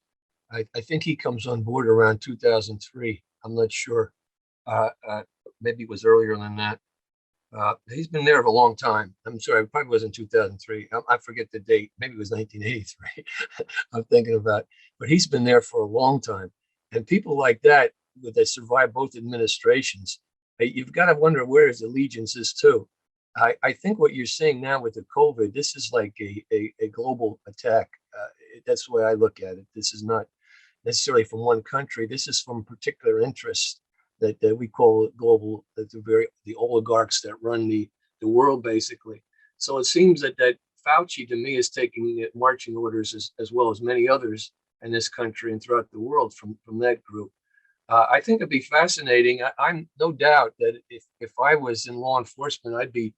I think he comes on board around 2003. I'm not sure. Maybe it was earlier than that. He's been there for a long time. I'm sorry, it probably wasn't 2003. I forget the date. Maybe it was 1983. I'm thinking about, but he's been there for a long time. And people like that survive both administrations, you've got to wonder where his allegiance is too. I think what you're seeing now with the COVID, this is like a global attack. That's the way I look at it. This is not necessarily from one country. This is from particular interests that we call global, the oligarchs that run the world, basically. So it seems that Fauci, to me, is taking marching orders as well as many others in this country and throughout the world from that group. I think it'd be fascinating. I'm no doubt that if I was in law enforcement, I'd be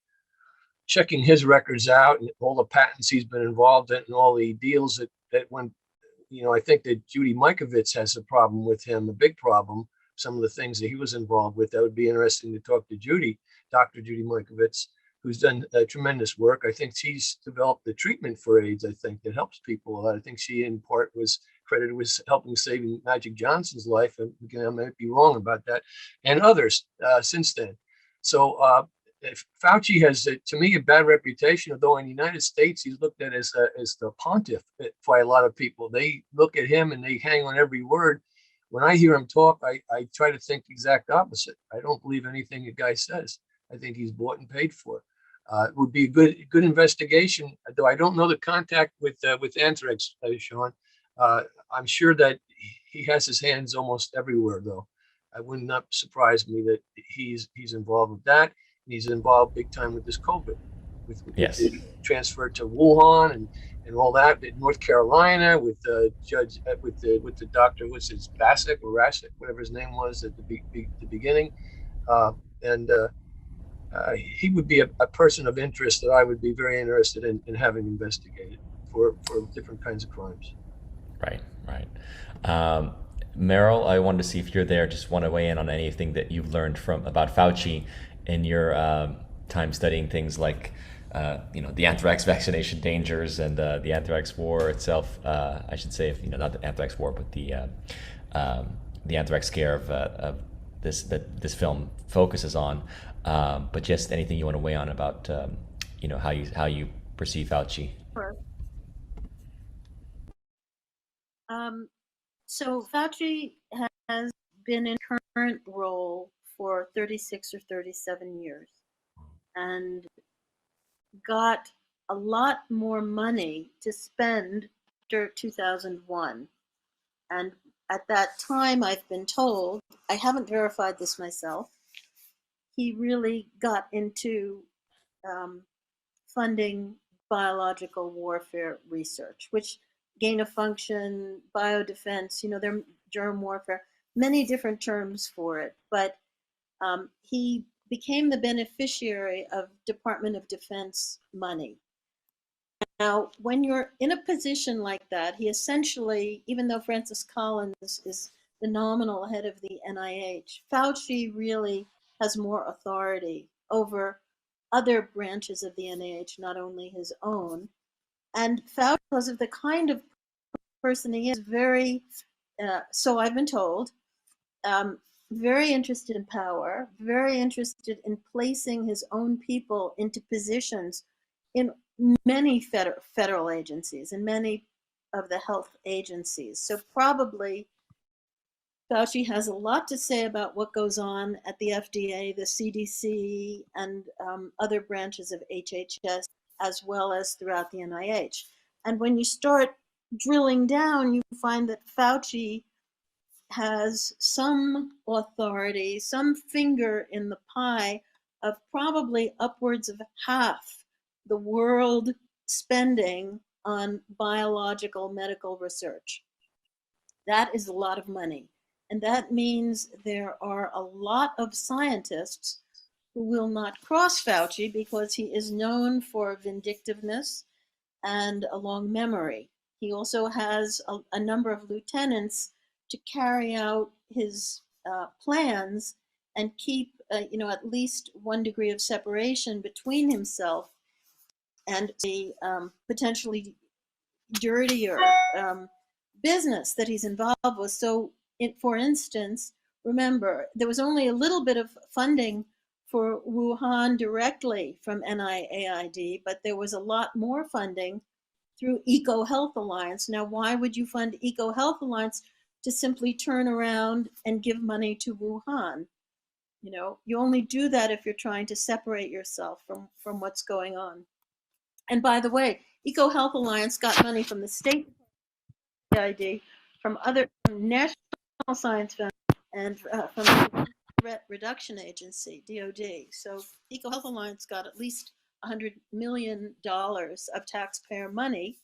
checking his records out and all the patents he's been involved in and all the deals that when, I think that Judy Mikovits has a problem with him, a big problem, some of the things that he was involved with. That would be interesting to talk to Dr. Judy Mikovits, who's done tremendous work. I think she's developed the treatment for AIDS, I think, that helps people a lot. I think she, in part, was credited with helping saving Magic Johnson's life, and again, I might be wrong about that, and others since then. So if Fauci has, to me, a bad reputation, although in the United States he's looked at as the pontiff by a lot of people. They look at him and they hang on every word. When I hear him talk, I try to think the exact opposite. I don't believe anything the guy says. I think he's bought and paid for. It would be a good investigation, though I don't know the contact with anthrax, Sean. I'm sure that he has his hands almost everywhere, though. It would not surprise me that he's involved with that. And he's involved big time with this COVID, with the transfer to Wuhan and all that in North Carolina with the judge with the doctor, what's his Bassick or Rassick, whatever his name was at the beginning, he would be a person of interest that I would be very interested in having investigated for different kinds of crimes. Right. Meryl, I wanted to see if you're there. Just want to weigh in on anything that you've learned about Fauci in your time studying things like the anthrax vaccination dangers and the anthrax war itself. I should say, not the anthrax war, but the anthrax scare of this film focuses on. But just anything you want to weigh on about how you perceive Fauci. Sure. So Fauci has been in current role for 36 or 37 years and got a lot more money to spend after 2001. And at that time, I've been told, I haven't verified this myself, he really got into funding biological warfare research, which gain of function, biodefense, there are germ warfare, many different terms for it. But he became the beneficiary of Department of Defense money. Now, when you're in a position like that, he essentially, even though Francis Collins is the nominal head of the NIH, Fauci really has more authority over other branches of the NIH, not only his own. And Fauci, because of the kind of person he is, very, so I've been told, very interested in power, very interested in placing his own people into positions in many federal agencies and many of the health agencies. So probably Fauci has a lot to say about what goes on at the FDA, the CDC, and other branches of HHS, as well as throughout the NIH. And when you start drilling down, you find that Fauci has some authority, some finger in the pie of probably upwards of half the world spending on biological medical research. That is a lot of money. And that means there are a lot of scientists who will not cross Fauci because he is known for vindictiveness and a long memory. He also has a number of lieutenants to carry out his plans and keep, at least 1 degree of separation between himself and the potentially dirtier business that he's involved with. So, for instance, remember, there was only a little bit of funding for Wuhan directly from NIAID, but there was a lot more funding through EcoHealth Alliance. Now, why would you fund EcoHealth Alliance to simply turn around and give money to Wuhan? You only do that if you're trying to separate yourself from what's going on. And by the way, EcoHealth Alliance got money from the state ID, from other national science funds, and from the Threat Reduction Agency, DoD. So EcoHealth Alliance got at least $100 million of taxpayer money,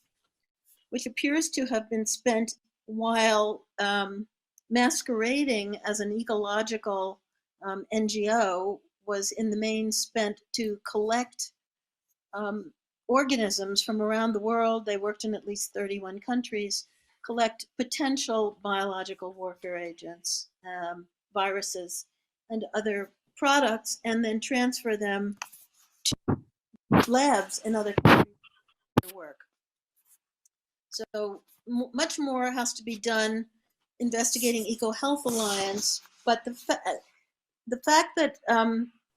which appears to have been spent while masquerading as an ecological NGO, was in the main spent to collect organisms from around the world. They worked in at least 31 countries, collect potential biological warfare agents, viruses, and other products, and then transfer them to labs in other countries to work. So much more has to be done investigating EcoHealth Alliance, but the fact that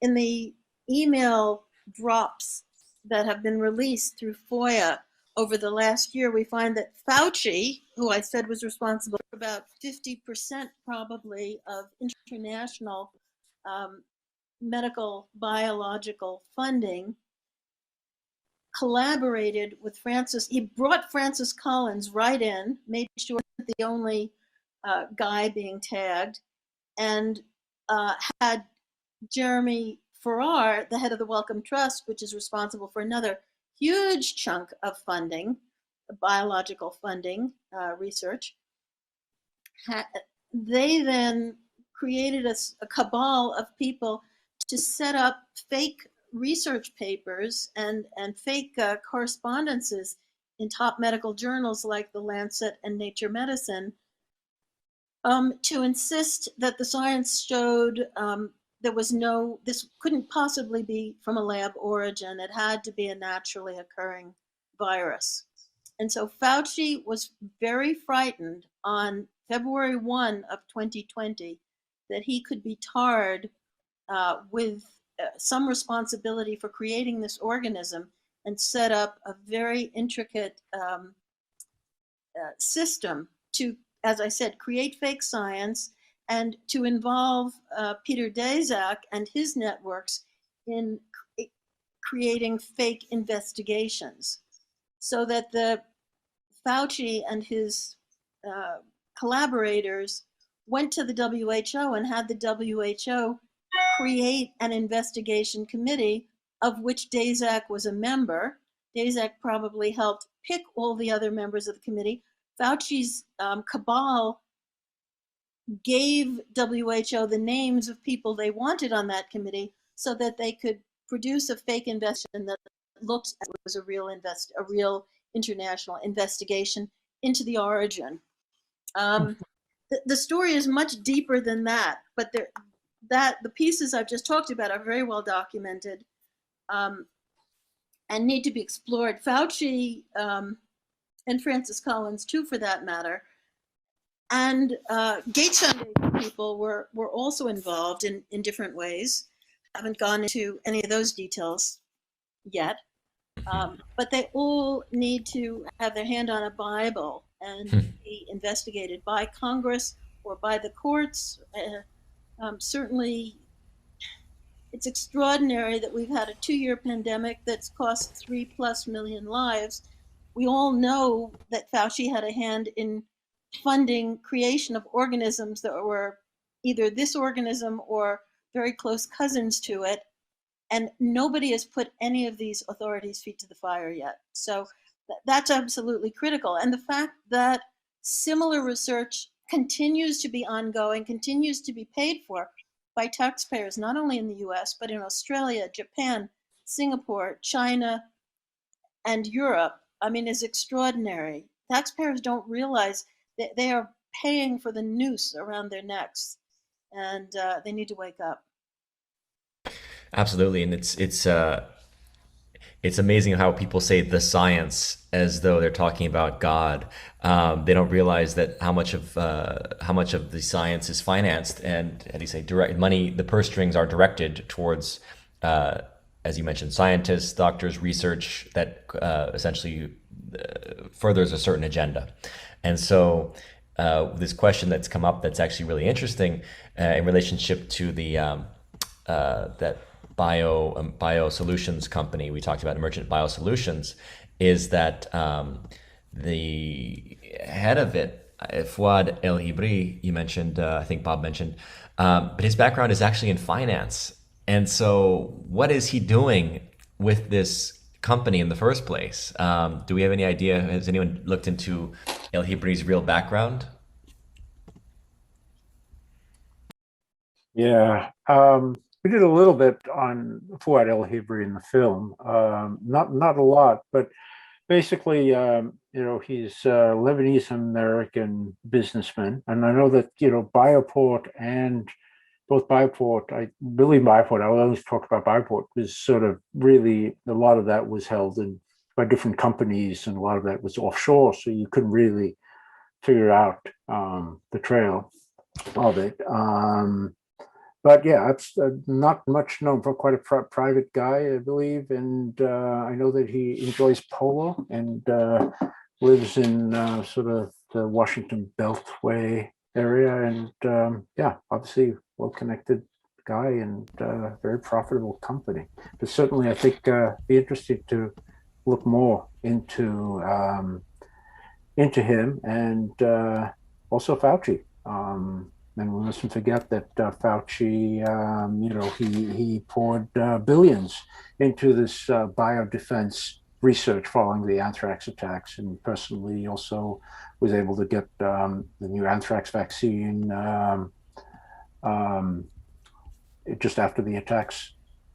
in the email drops that have been released through FOIA over the last year, we find that Fauci, who I said was responsible for about 50% probably of international medical biological funding, collaborated with Francis. He brought Francis Collins right in, made sure that the only guy being tagged, and had Jeremy Farrar, the head of the Wellcome Trust, which is responsible for another huge chunk of funding, biological funding research. They then created a cabal of people to set up fake research papers and fake correspondences in top medical journals like The Lancet and Nature Medicine, to insist that the science showed this couldn't possibly be from a lab origin. It had to be a naturally occurring virus. And so Fauci was very frightened on February 1 of 2020 that he could be tarred with some responsibility for creating this organism, and set up a very intricate system to, as I said, create fake science and to involve Peter Daszak and his networks in creating fake investigations, so that the Fauci and his collaborators went to the WHO and had the WHO create an investigation committee, of which Daszak was a member. Daszak probably helped pick all the other members of the committee. Fauci's cabal gave WHO the names of people they wanted on that committee so that they could produce a fake investigation that looked as if it was a real international investigation into the origin. The story is much deeper than that, but the pieces I've just talked about are very well documented and need to be explored. Fauci and Francis Collins, too, for that matter, and Gates Foundation people were also involved in different ways. Haven't gone into any of those details yet, but they all need to have their hand on a Bible and be investigated by Congress or by the courts. Certainly, it's extraordinary that we've had a 2-year pandemic that's cost 3+ million lives. We all know that Fauci had a hand in funding creation of organisms that were either this organism or very close cousins to it. And nobody has put any of these authorities' feet to the fire yet. So that's absolutely critical. And the fact that similar research continues to be ongoing, continues to be paid for by taxpayers, not only in the US, but in Australia, Japan, Singapore, China, and Europe, I mean, is extraordinary. Taxpayers don't realize that they are paying for the noose around their necks, and they need to wake up. Absolutely, and it's amazing how people say the science as though they're talking about God. They don't realize that how much of the science is financed, and how do you say, direct money. The purse strings are directed towards, as you mentioned, scientists, doctors, research that essentially furthers a certain agenda. And so this question that's come up that's actually really interesting in relationship to the that biosolutions company we talked about, Emergent Biosolutions, is that the head of it, Fouad El Hibri, you mentioned, I think Bob mentioned, but his background is actually in finance. And so what is he doing with this company in the first place? Do we have any idea? Has anyone looked into El Hibri's real background? Yeah, we did a little bit on Fouad El Hibri in the film, not a lot, but basically, he's a Lebanese American businessman, and I know that Bioport and both Bioport, I believe Bioport. I always talk about Bioport was sort of really a lot of that was held by different companies, and a lot of that was offshore, so you couldn't really figure out the trail of it. But yeah, it's not much known, for quite a private guy, I believe. And I know that he enjoys polo and lives in sort of the Washington Beltway area. And yeah, obviously well-connected guy and very profitable company. But certainly I think be interested to look more into him and also Fauci. And we mustn't forget that Fauci, he poured billions into this biodefense research following the anthrax attacks, and personally also was able to get the new anthrax vaccine just after the attacks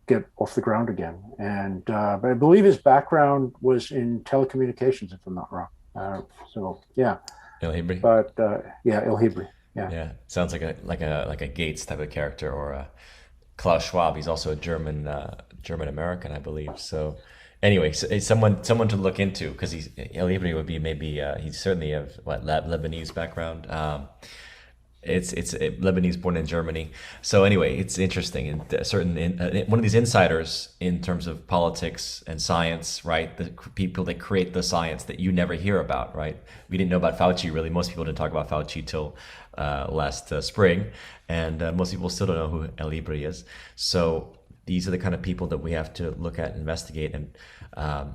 get off the ground again. And but I believe his background was in telecommunications, if I'm not wrong. So yeah. El Hibri. But yeah, El Hibri. Yeah, sounds like a Gates type of character, or a Klaus Schwab. He's also a German American, I believe. So anyway, someone to look into, because El Hibri would be maybe he's certainly of Lebanese background. It's Lebanese, born in Germany. So anyway, it's interesting. And one of these insiders in terms of politics and science, right? The people that create the science that you never hear about, right? We didn't know about Fauci, really. Most people didn't talk about Fauci till last spring, and most people still don't know who El Hibri is. So these are the kind of people that we have to look at, investigate, and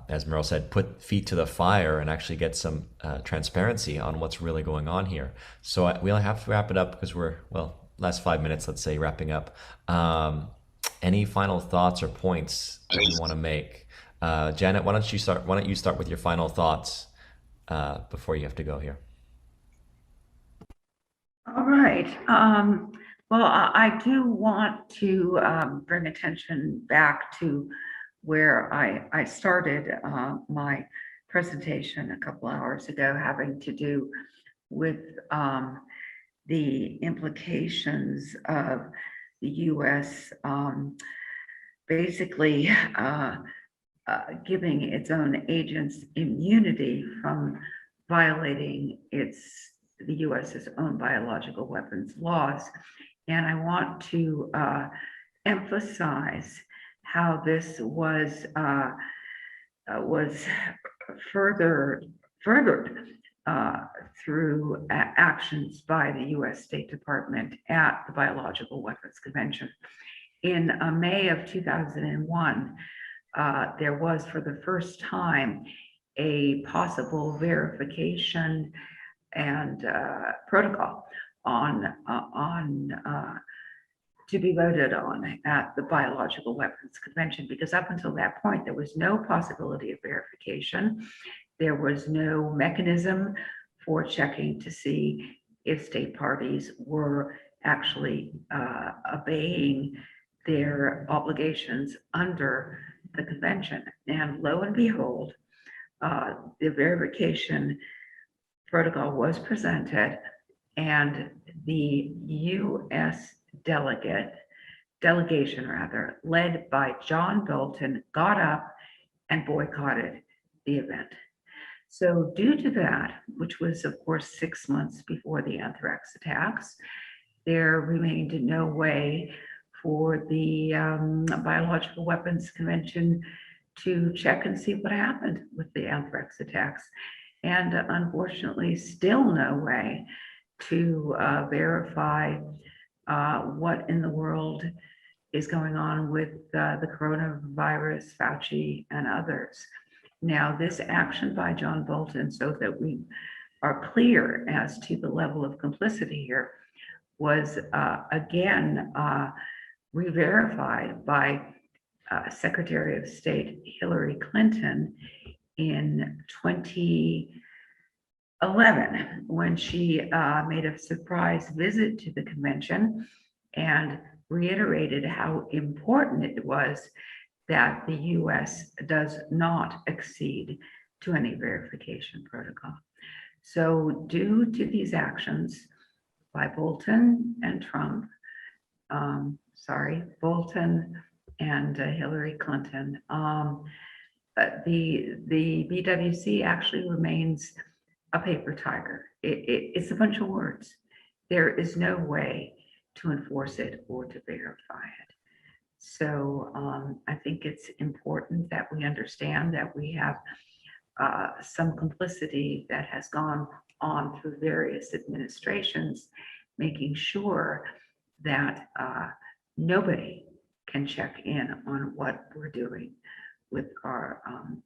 as Meryl said, put feet to the fire and actually get some transparency on what's really going on here. So we'll have to wrap it up because we're, last 5 minutes, let's say, wrapping up. Any final thoughts or points that you want to make? Janet, why don't you start with your final thoughts before you have to go here? All right. Well, I do want to bring attention back to where I started my presentation a couple hours ago, having to do with the implications of the U.S. Basically giving its own agents immunity from violating the U.S.'s own biological weapons laws. And I want to emphasize how this was furthered through actions by the U.S. State Department at the Biological Weapons Convention. In May of 2001, there was, for the first time, a possible verification and protocol on to be voted on at the Biological Weapons Convention, because up until that point, there was no possibility of verification. There was no mechanism for checking to see if state parties were actually obeying their obligations under the convention. And lo and behold, the verification protocol was presented, and the U.S. delegation, led by John Bolton, got up and boycotted the event. So due to that, which was of course 6 months before the anthrax attacks, there remained no way for the Biological Weapons Convention to check and see what happened with the anthrax attacks. And unfortunately, still no way to verify what in the world is going on with the coronavirus, Fauci, and others. Now, this action by John Bolton, so that we are clear as to the level of complicity here, was again re-verified by Secretary of State Hillary Clinton in 2011, when she made a surprise visit to the convention and reiterated how important it was that the US does not accede to any verification protocol. So due to these actions by Bolton and Trump, Bolton and Hillary Clinton, the BWC actually remains a paper tiger. It's a bunch of words. There is no way to enforce it or to verify it. So I think it's important that we understand that we have some complicity that has gone on through various administrations, making sure that nobody can check in on what we're doing with our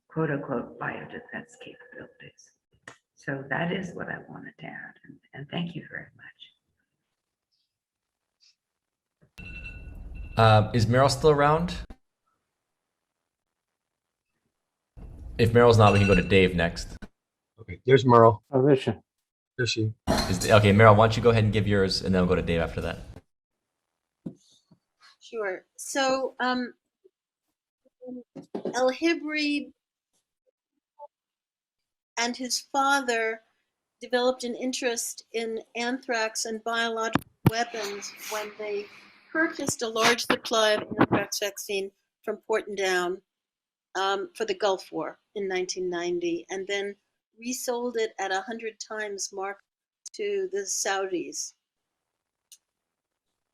quote unquote biodefense capabilities. So that is what I wanted to add, and thank you very much. Is Meryl still around? If Meryl's not, we can go to Dave next. Okay, there's Merle. Oh, there she. There she. Okay, Meryl, why don't you go ahead and give yours, and then we'll go to Dave after that. Sure. So El-Hibri and his father developed an interest in anthrax and biological weapons when they purchased a large supply of anthrax vaccine from Porton Down for the Gulf War in 1990, and then resold it at 100 times mark to the Saudis.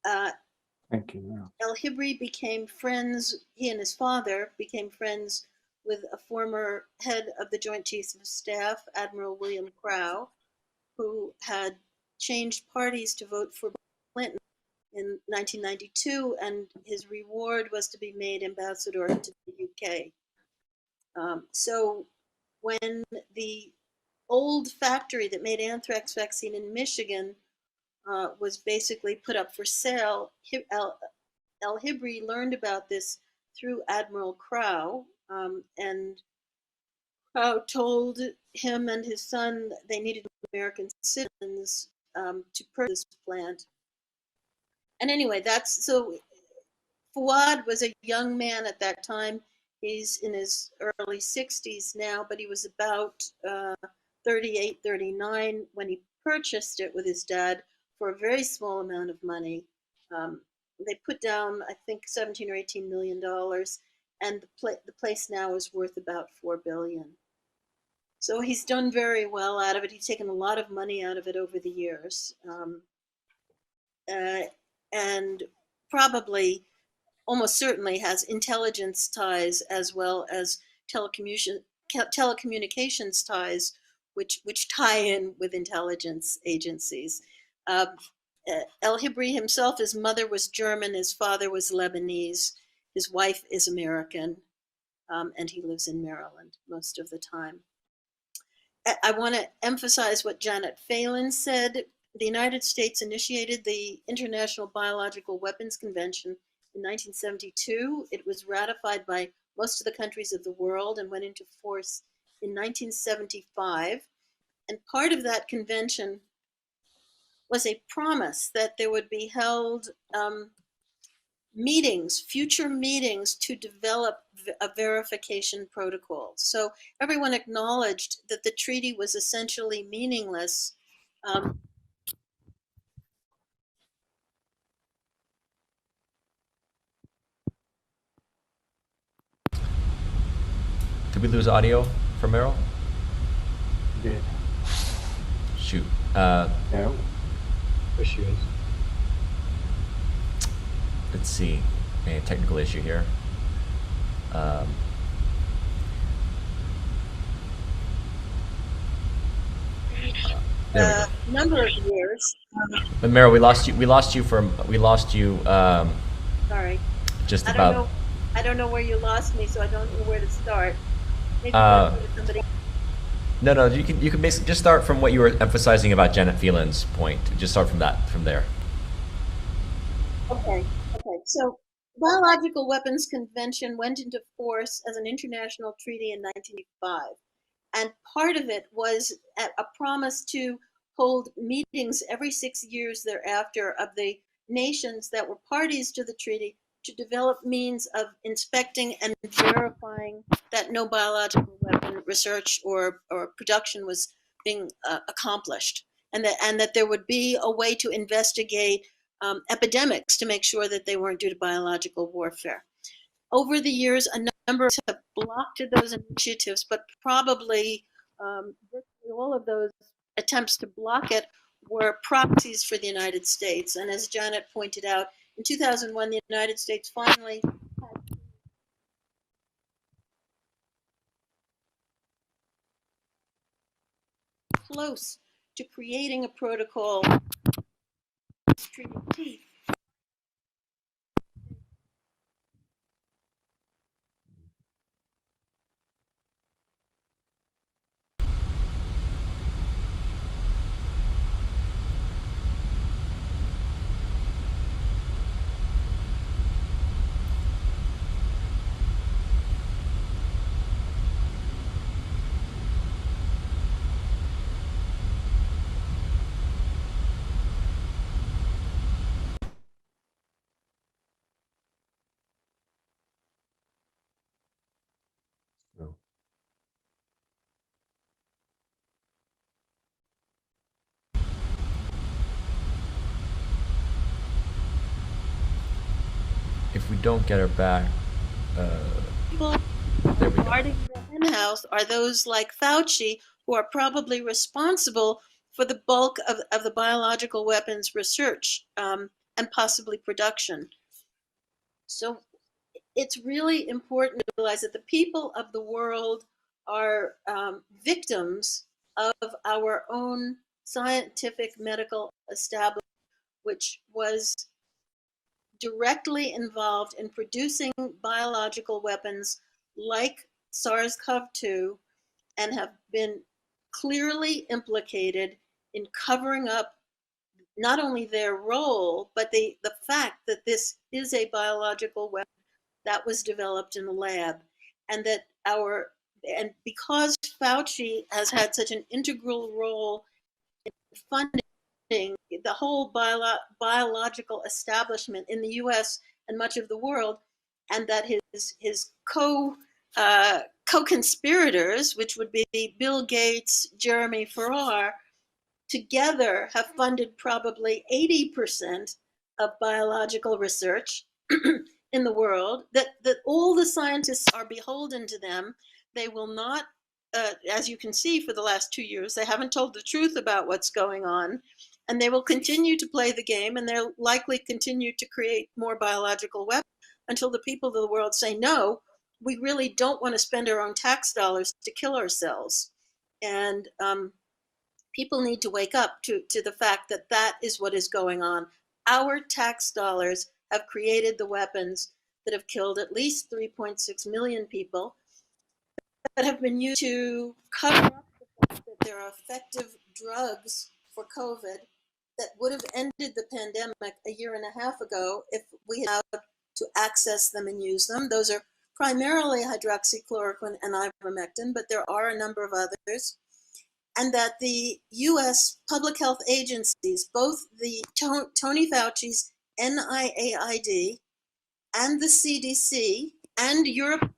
Thank you. El-Hibri became friends, he and his father became friends with a former head of the Joint Chiefs of Staff, Admiral William Crowe, who had changed parties to vote for Clinton in 1992, and his reward was to be made ambassador to the UK. So when the old factory that made anthrax vaccine in Michigan was basically put up for sale, El-Hibri learned about this through Admiral Crowe, and Crowe told him and his son they needed American citizens to purchase this plant. And anyway, so Fouad was a young man at that time. He's in his early 60s now, but he was about 38, 39 when he purchased it with his dad for a very small amount of money. They put down, I think, 17 or 18 million dollars, and the place now is worth about 4 billion. So he's done very well out of it. He's taken a lot of money out of it over the years, and probably, almost certainly, has intelligence ties as well as telecommunications ties, which tie in with intelligence agencies. El-Hibri himself, his mother was German, his father was Lebanese, his wife is American, and he lives in Maryland most of the time. I want to emphasize what Janet Phelan said. The United States initiated the International Biological Weapons Convention in 1972. It was ratified by most of the countries of the world and went into force in 1975. And part of that convention was a promise that there would be held future meetings to develop a verification protocol. So everyone acknowledged that the treaty was essentially meaningless. Did we lose audio from Meryl? Did. Shoot. Yeah. There she is. Let's see. A technical issue here. There we go. Number of years. But Meryl, we lost you. Sorry. Just I about. don't know. I don't know where you lost me, so I don't know where to start. Maybe somebody. No. You can basically just start from what you were emphasizing about Janet Phelan's point. Just start from there. Okay. So, Biological Weapons Convention went into force as an international treaty in 1985. And part of it was a promise to hold meetings every 6 years thereafter of the nations that were parties to the treaty to develop means of inspecting and verifying that no biological weapon research or production was being accomplished, and that there would be a way to investigate epidemics to make sure that they weren't due to biological warfare. Over the years, a number have blocked those initiatives, but probably virtually all of those attempts to block it were proxies for the United States. And as Janet pointed out, in 2001, the United States finally had close to creating a protocol treaty teeth. If we don't get her back, People guarding the hen house are those like Fauci, who are probably responsible for the bulk of the biological weapons research and possibly production. So it's really important to realize that the people of the world are victims of our own scientific medical establishment, which was directly involved in producing biological weapons like SARS-CoV-2 and have been clearly implicated in covering up not only their role, but the fact that this is a biological weapon that was developed in the lab, and that because Fauci has had such an integral role in funding the whole biological establishment in the U.S. and much of the world, and that his co-conspirators, which would be Bill Gates, Jeremy Farrar, together have funded probably 80% of biological research in the world, that all the scientists are beholden to them. They will not, as you can see, for the last 2 years, they haven't told the truth about what's going on, and they will continue to play the game, and they'll likely continue to create more biological weapons until the people of the world say, no, we really don't want to spend our own tax dollars to kill ourselves. And people need to wake up to the fact that that is what is going on. Our tax dollars have created the weapons that have killed at least 3.6 million people, that have been used to cover up the fact that there are effective drugs for COVID, that would have ended the pandemic a year and a half ago if we had allowed to access them and use them. Those are primarily hydroxychloroquine and ivermectin, but there are a number of others. And that the U.S. public health agencies, both the Tony Fauci's NIAID and the CDC and Europe,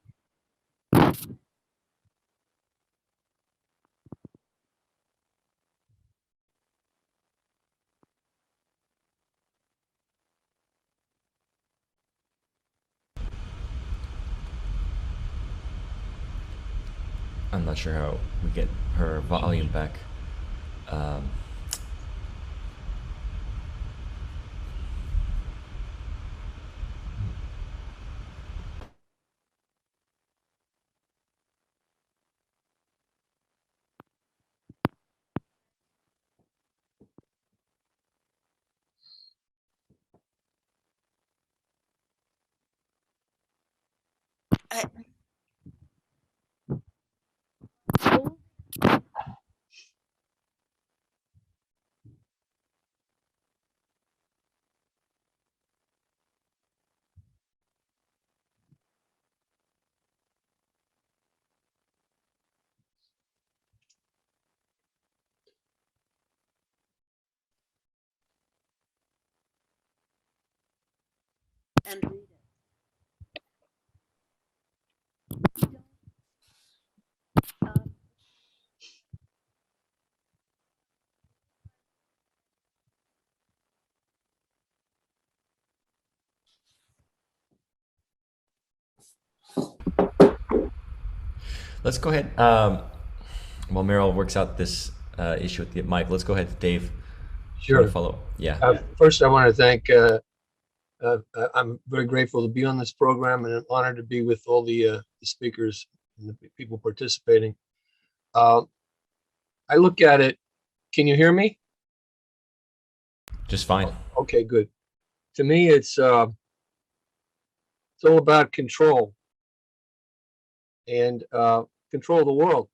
I'm not sure how we get her volume back. and read it. Let's go ahead. While Meryl works out this issue with the mic, let's go ahead to Dave. Sure. Follow. Yeah. First, I want to thank. I'm very grateful to be on this program and an honor to be with all the speakers and the people participating. I look at it. Can you hear me? Just fine. Okay, good. To me, it's all about control and control of the world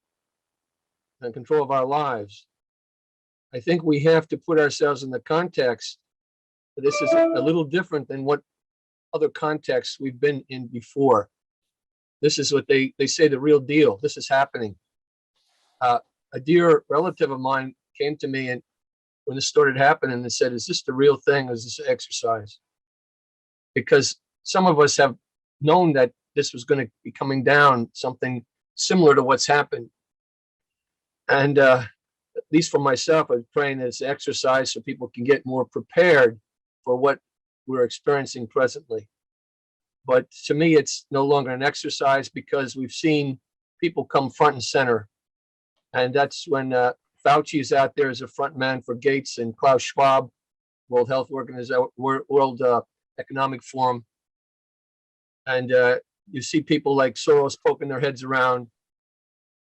and control of our lives. I think we have to put ourselves in the context that this is a little different than what other contexts we've been in before. This is what they say the real deal. This is happening. A dear relative of mine came to me and when this started happening and said, is this the real thing or is this exercise? Because some of us have known that this was going to be coming down, something similar to what's happened. And at least for myself, I'm praying that it's exercise so people can get more prepared for what we're experiencing presently. But to me, it's no longer an exercise because we've seen people come front and center. And that's when Fauci is out there as a front man for Gates and Klaus Schwab, World Health Organization, World Economic Forum. And you see people like Soros poking their heads around.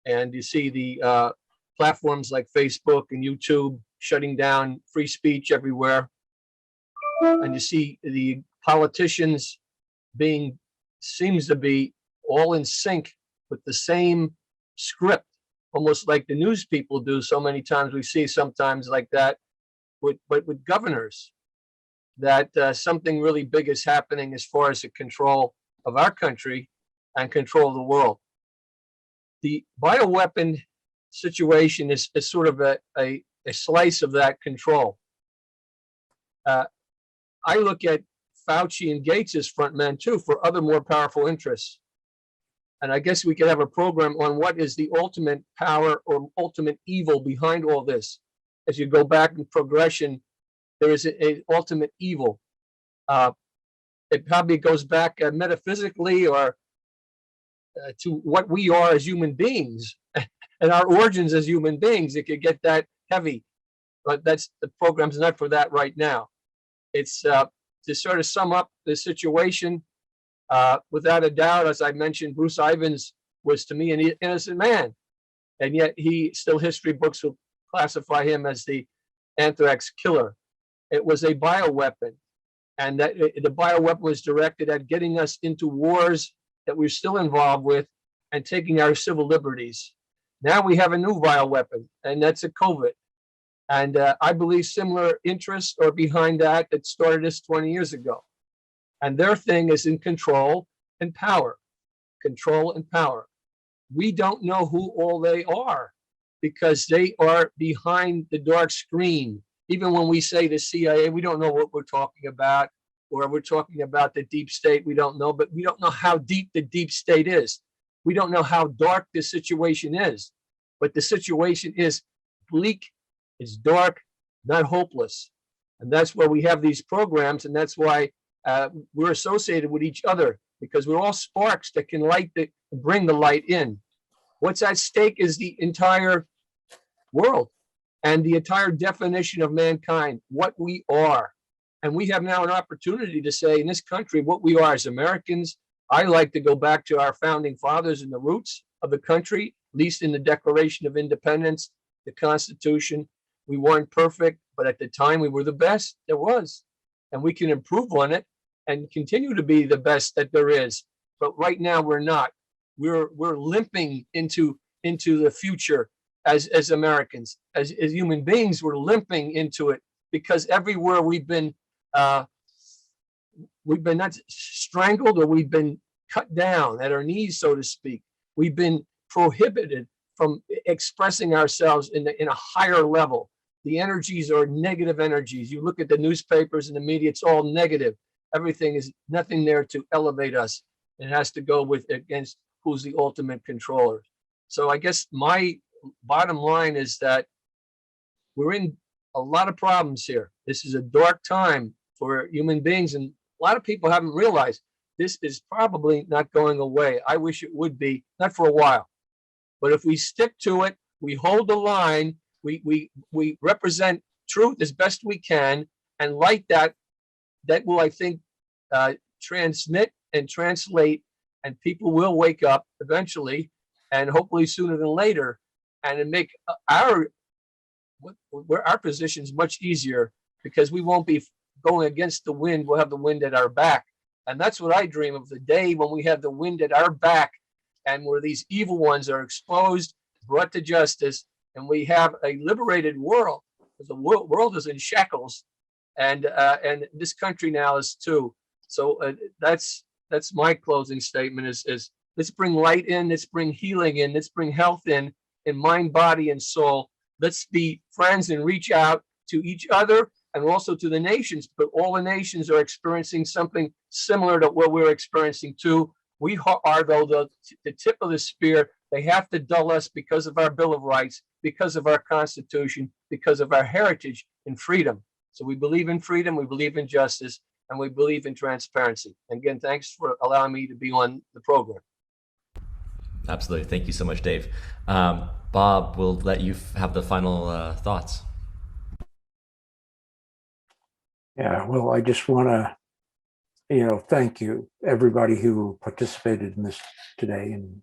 And you see the platforms like Facebook and YouTube shutting down free speech everywhere. And you see the politicians seems to be all in sync with the same script, almost like the news people do. So many times we see sometimes like that, but with governors, that something really big is happening as far as the control of our country and control of the world. The bioweapon situation is sort of a slice of that control. I look at Fauci and Gates as front men too for other more powerful interests. And I guess we could have a program on what is the ultimate power or ultimate evil behind all this. As you go back in progression, there is an ultimate evil. It probably goes back metaphysically or to what we are as human beings and our origins as human beings. It could get that heavy, but that's the program's not for that right now. It's to sort of sum up the situation. Without a doubt, as I mentioned, Bruce Ivins was to me an innocent man, and yet history books will classify him as the anthrax killer. It was a bioweapon, and that the bioweapon was directed at getting us into wars that we're still involved with and taking our civil liberties. Now we have a new bioweapon, and that's a COVID. And I believe similar interests are behind that started this 20 years ago. And their thing is in control and power. Control and power. We don't know who all they are because they are behind the dark screen. Even when we say the CIA, we don't know what we're talking about, or we're talking about the deep state, we don't know, but we don't know how deep the deep state is. We don't know how dark the situation is, but the situation is bleak, it's dark, not hopeless. And that's why we have these programs, and that's why we're associated with each other, because we're all sparks that can bring the light in. What's at stake is the entire world and the entire definition of mankind, what we are. And we have now an opportunity to say in this country what we are as Americans. I like to go back to our founding fathers and the roots of the country, at least in the Declaration of Independence, the Constitution. We weren't perfect, but at the time we were the best there was. And we can improve on it and continue to be the best that there is. But right now we're not. We're limping into the future as Americans, as human beings. We're limping into it because everywhere we've been not strangled, or we've been cut down at our knees, so to speak. We've been prohibited from expressing ourselves in a higher level. The energies are negative energies. You look at the newspapers and the media, it's all negative. Everything is nothing there to elevate us. It has to go against who's the ultimate controller. So I guess my bottom line is that we're in a lot of problems here. This is a dark time for human beings, and a lot of people haven't realized this is probably not going away. I wish it would be, not for a while. But if we stick to it, we hold the line, we represent truth as best we can, and light that will, I think, transmit and translate, and people will wake up eventually, and hopefully sooner than later, and make our positions much easier, because we won't be going against the wind. We'll have the wind at our back. And that's what I dream of, the day when we have the wind at our back, and where these evil ones are exposed, brought to justice, and we have a liberated world. Because the world is in shackles, and this country now is too. So that's my closing statement: is let's bring light in, let's bring healing in, let's bring health in mind, body, and soul. Let's be friends and reach out to each other and also to the nations. But all the nations are experiencing something similar to what we're experiencing too. We are, though, the tip of the spear. They have to dull us because of our Bill of Rights, because of our Constitution, because of our heritage and freedom. So we believe in freedom, we believe in justice, and we believe in transparency. And again, thanks for allowing me to be on the program. Absolutely. Thank you so much, Dave. Bob, we'll let you have the final thoughts. Yeah, well, I just want to, thank you, everybody who participated in this today. And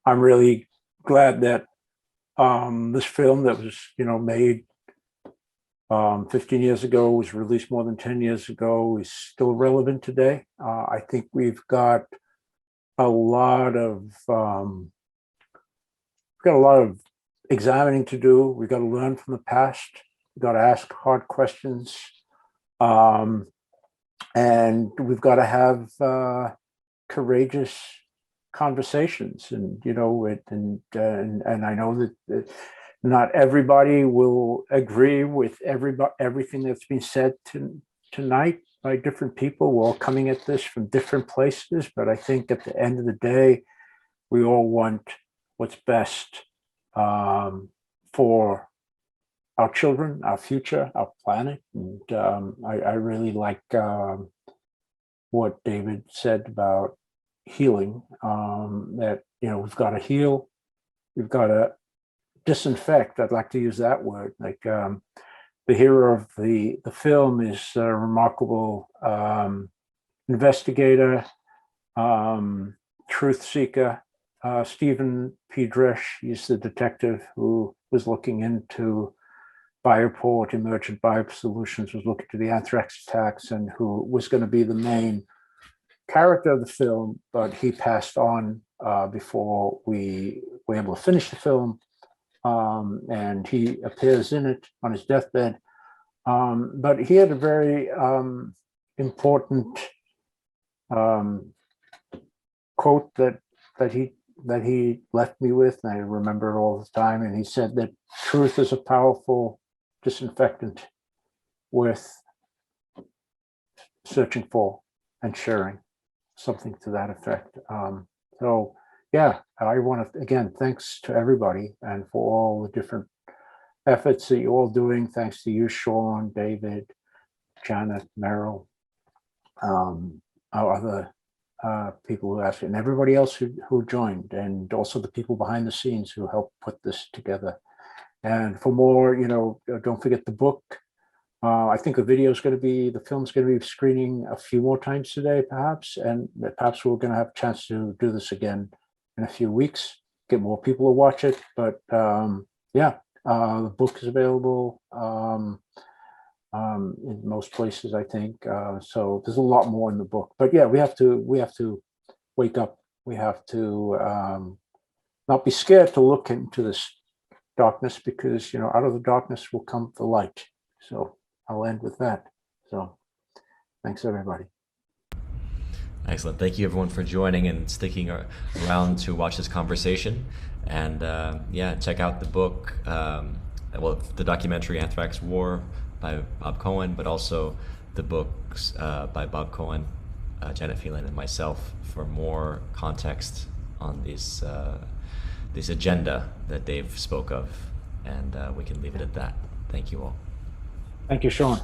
I'm really glad that this film that was, made 15 years ago, was released more than 10 years ago, is still relevant today. I think we've got a lot of examining to do. We've got to learn from the past. We've got to ask hard questions. And we've got to have courageous conversations, and and I know that not everybody will agree with everything that's been said tonight by different people. We're all coming at this from different places, but I think at the end of the day, we all want what's best for our children, our future, our planet. And I really like what David said about healing, that, we've got to heal, we've got to disinfect. I'd like to use that word. Like the hero of the film is a remarkable investigator, truth seeker, Stephen P. Dresch. He's the detective who was looking into Bioport, Emergent Biosolutions, was looking to the anthrax attacks, and who was going to be the main character of the film, but he passed on before we were able to finish the film. and he appears in it on his deathbed. But he had a very important quote that he left me with, and I remember it all the time. And he said that truth is a powerful disinfectant worth searching for and sharing, something to that effect. So yeah, I want to, again, thanks to everybody and for all the different efforts that you're all doing. Thanks to you, Sean, David, Janet, Merrill, our other people who asked, and everybody else who joined, and also the people behind the scenes who helped put this together. And for more, don't forget the book. I think the film's going to be screening a few more times today, perhaps, and perhaps we're going to have a chance to do this again in a few weeks, get more people to watch it. But yeah, the book is available in most places, I think. So there's a lot more in the book. But yeah, we have to wake up. We have to not be scared to look into this darkness, because out of the darkness will come the light. So I'll end with that. So thanks, everybody. Excellent. Thank you, everyone, for joining and sticking around to watch this conversation. And yeah, check out the book, the documentary Anthrax War by Bob Cohen, but also the books by Bob Cohen, Janet Phelan, and myself for more context on this agenda that Dave spoke of. And we can leave it at that. Thank you all. Thank you, Sean.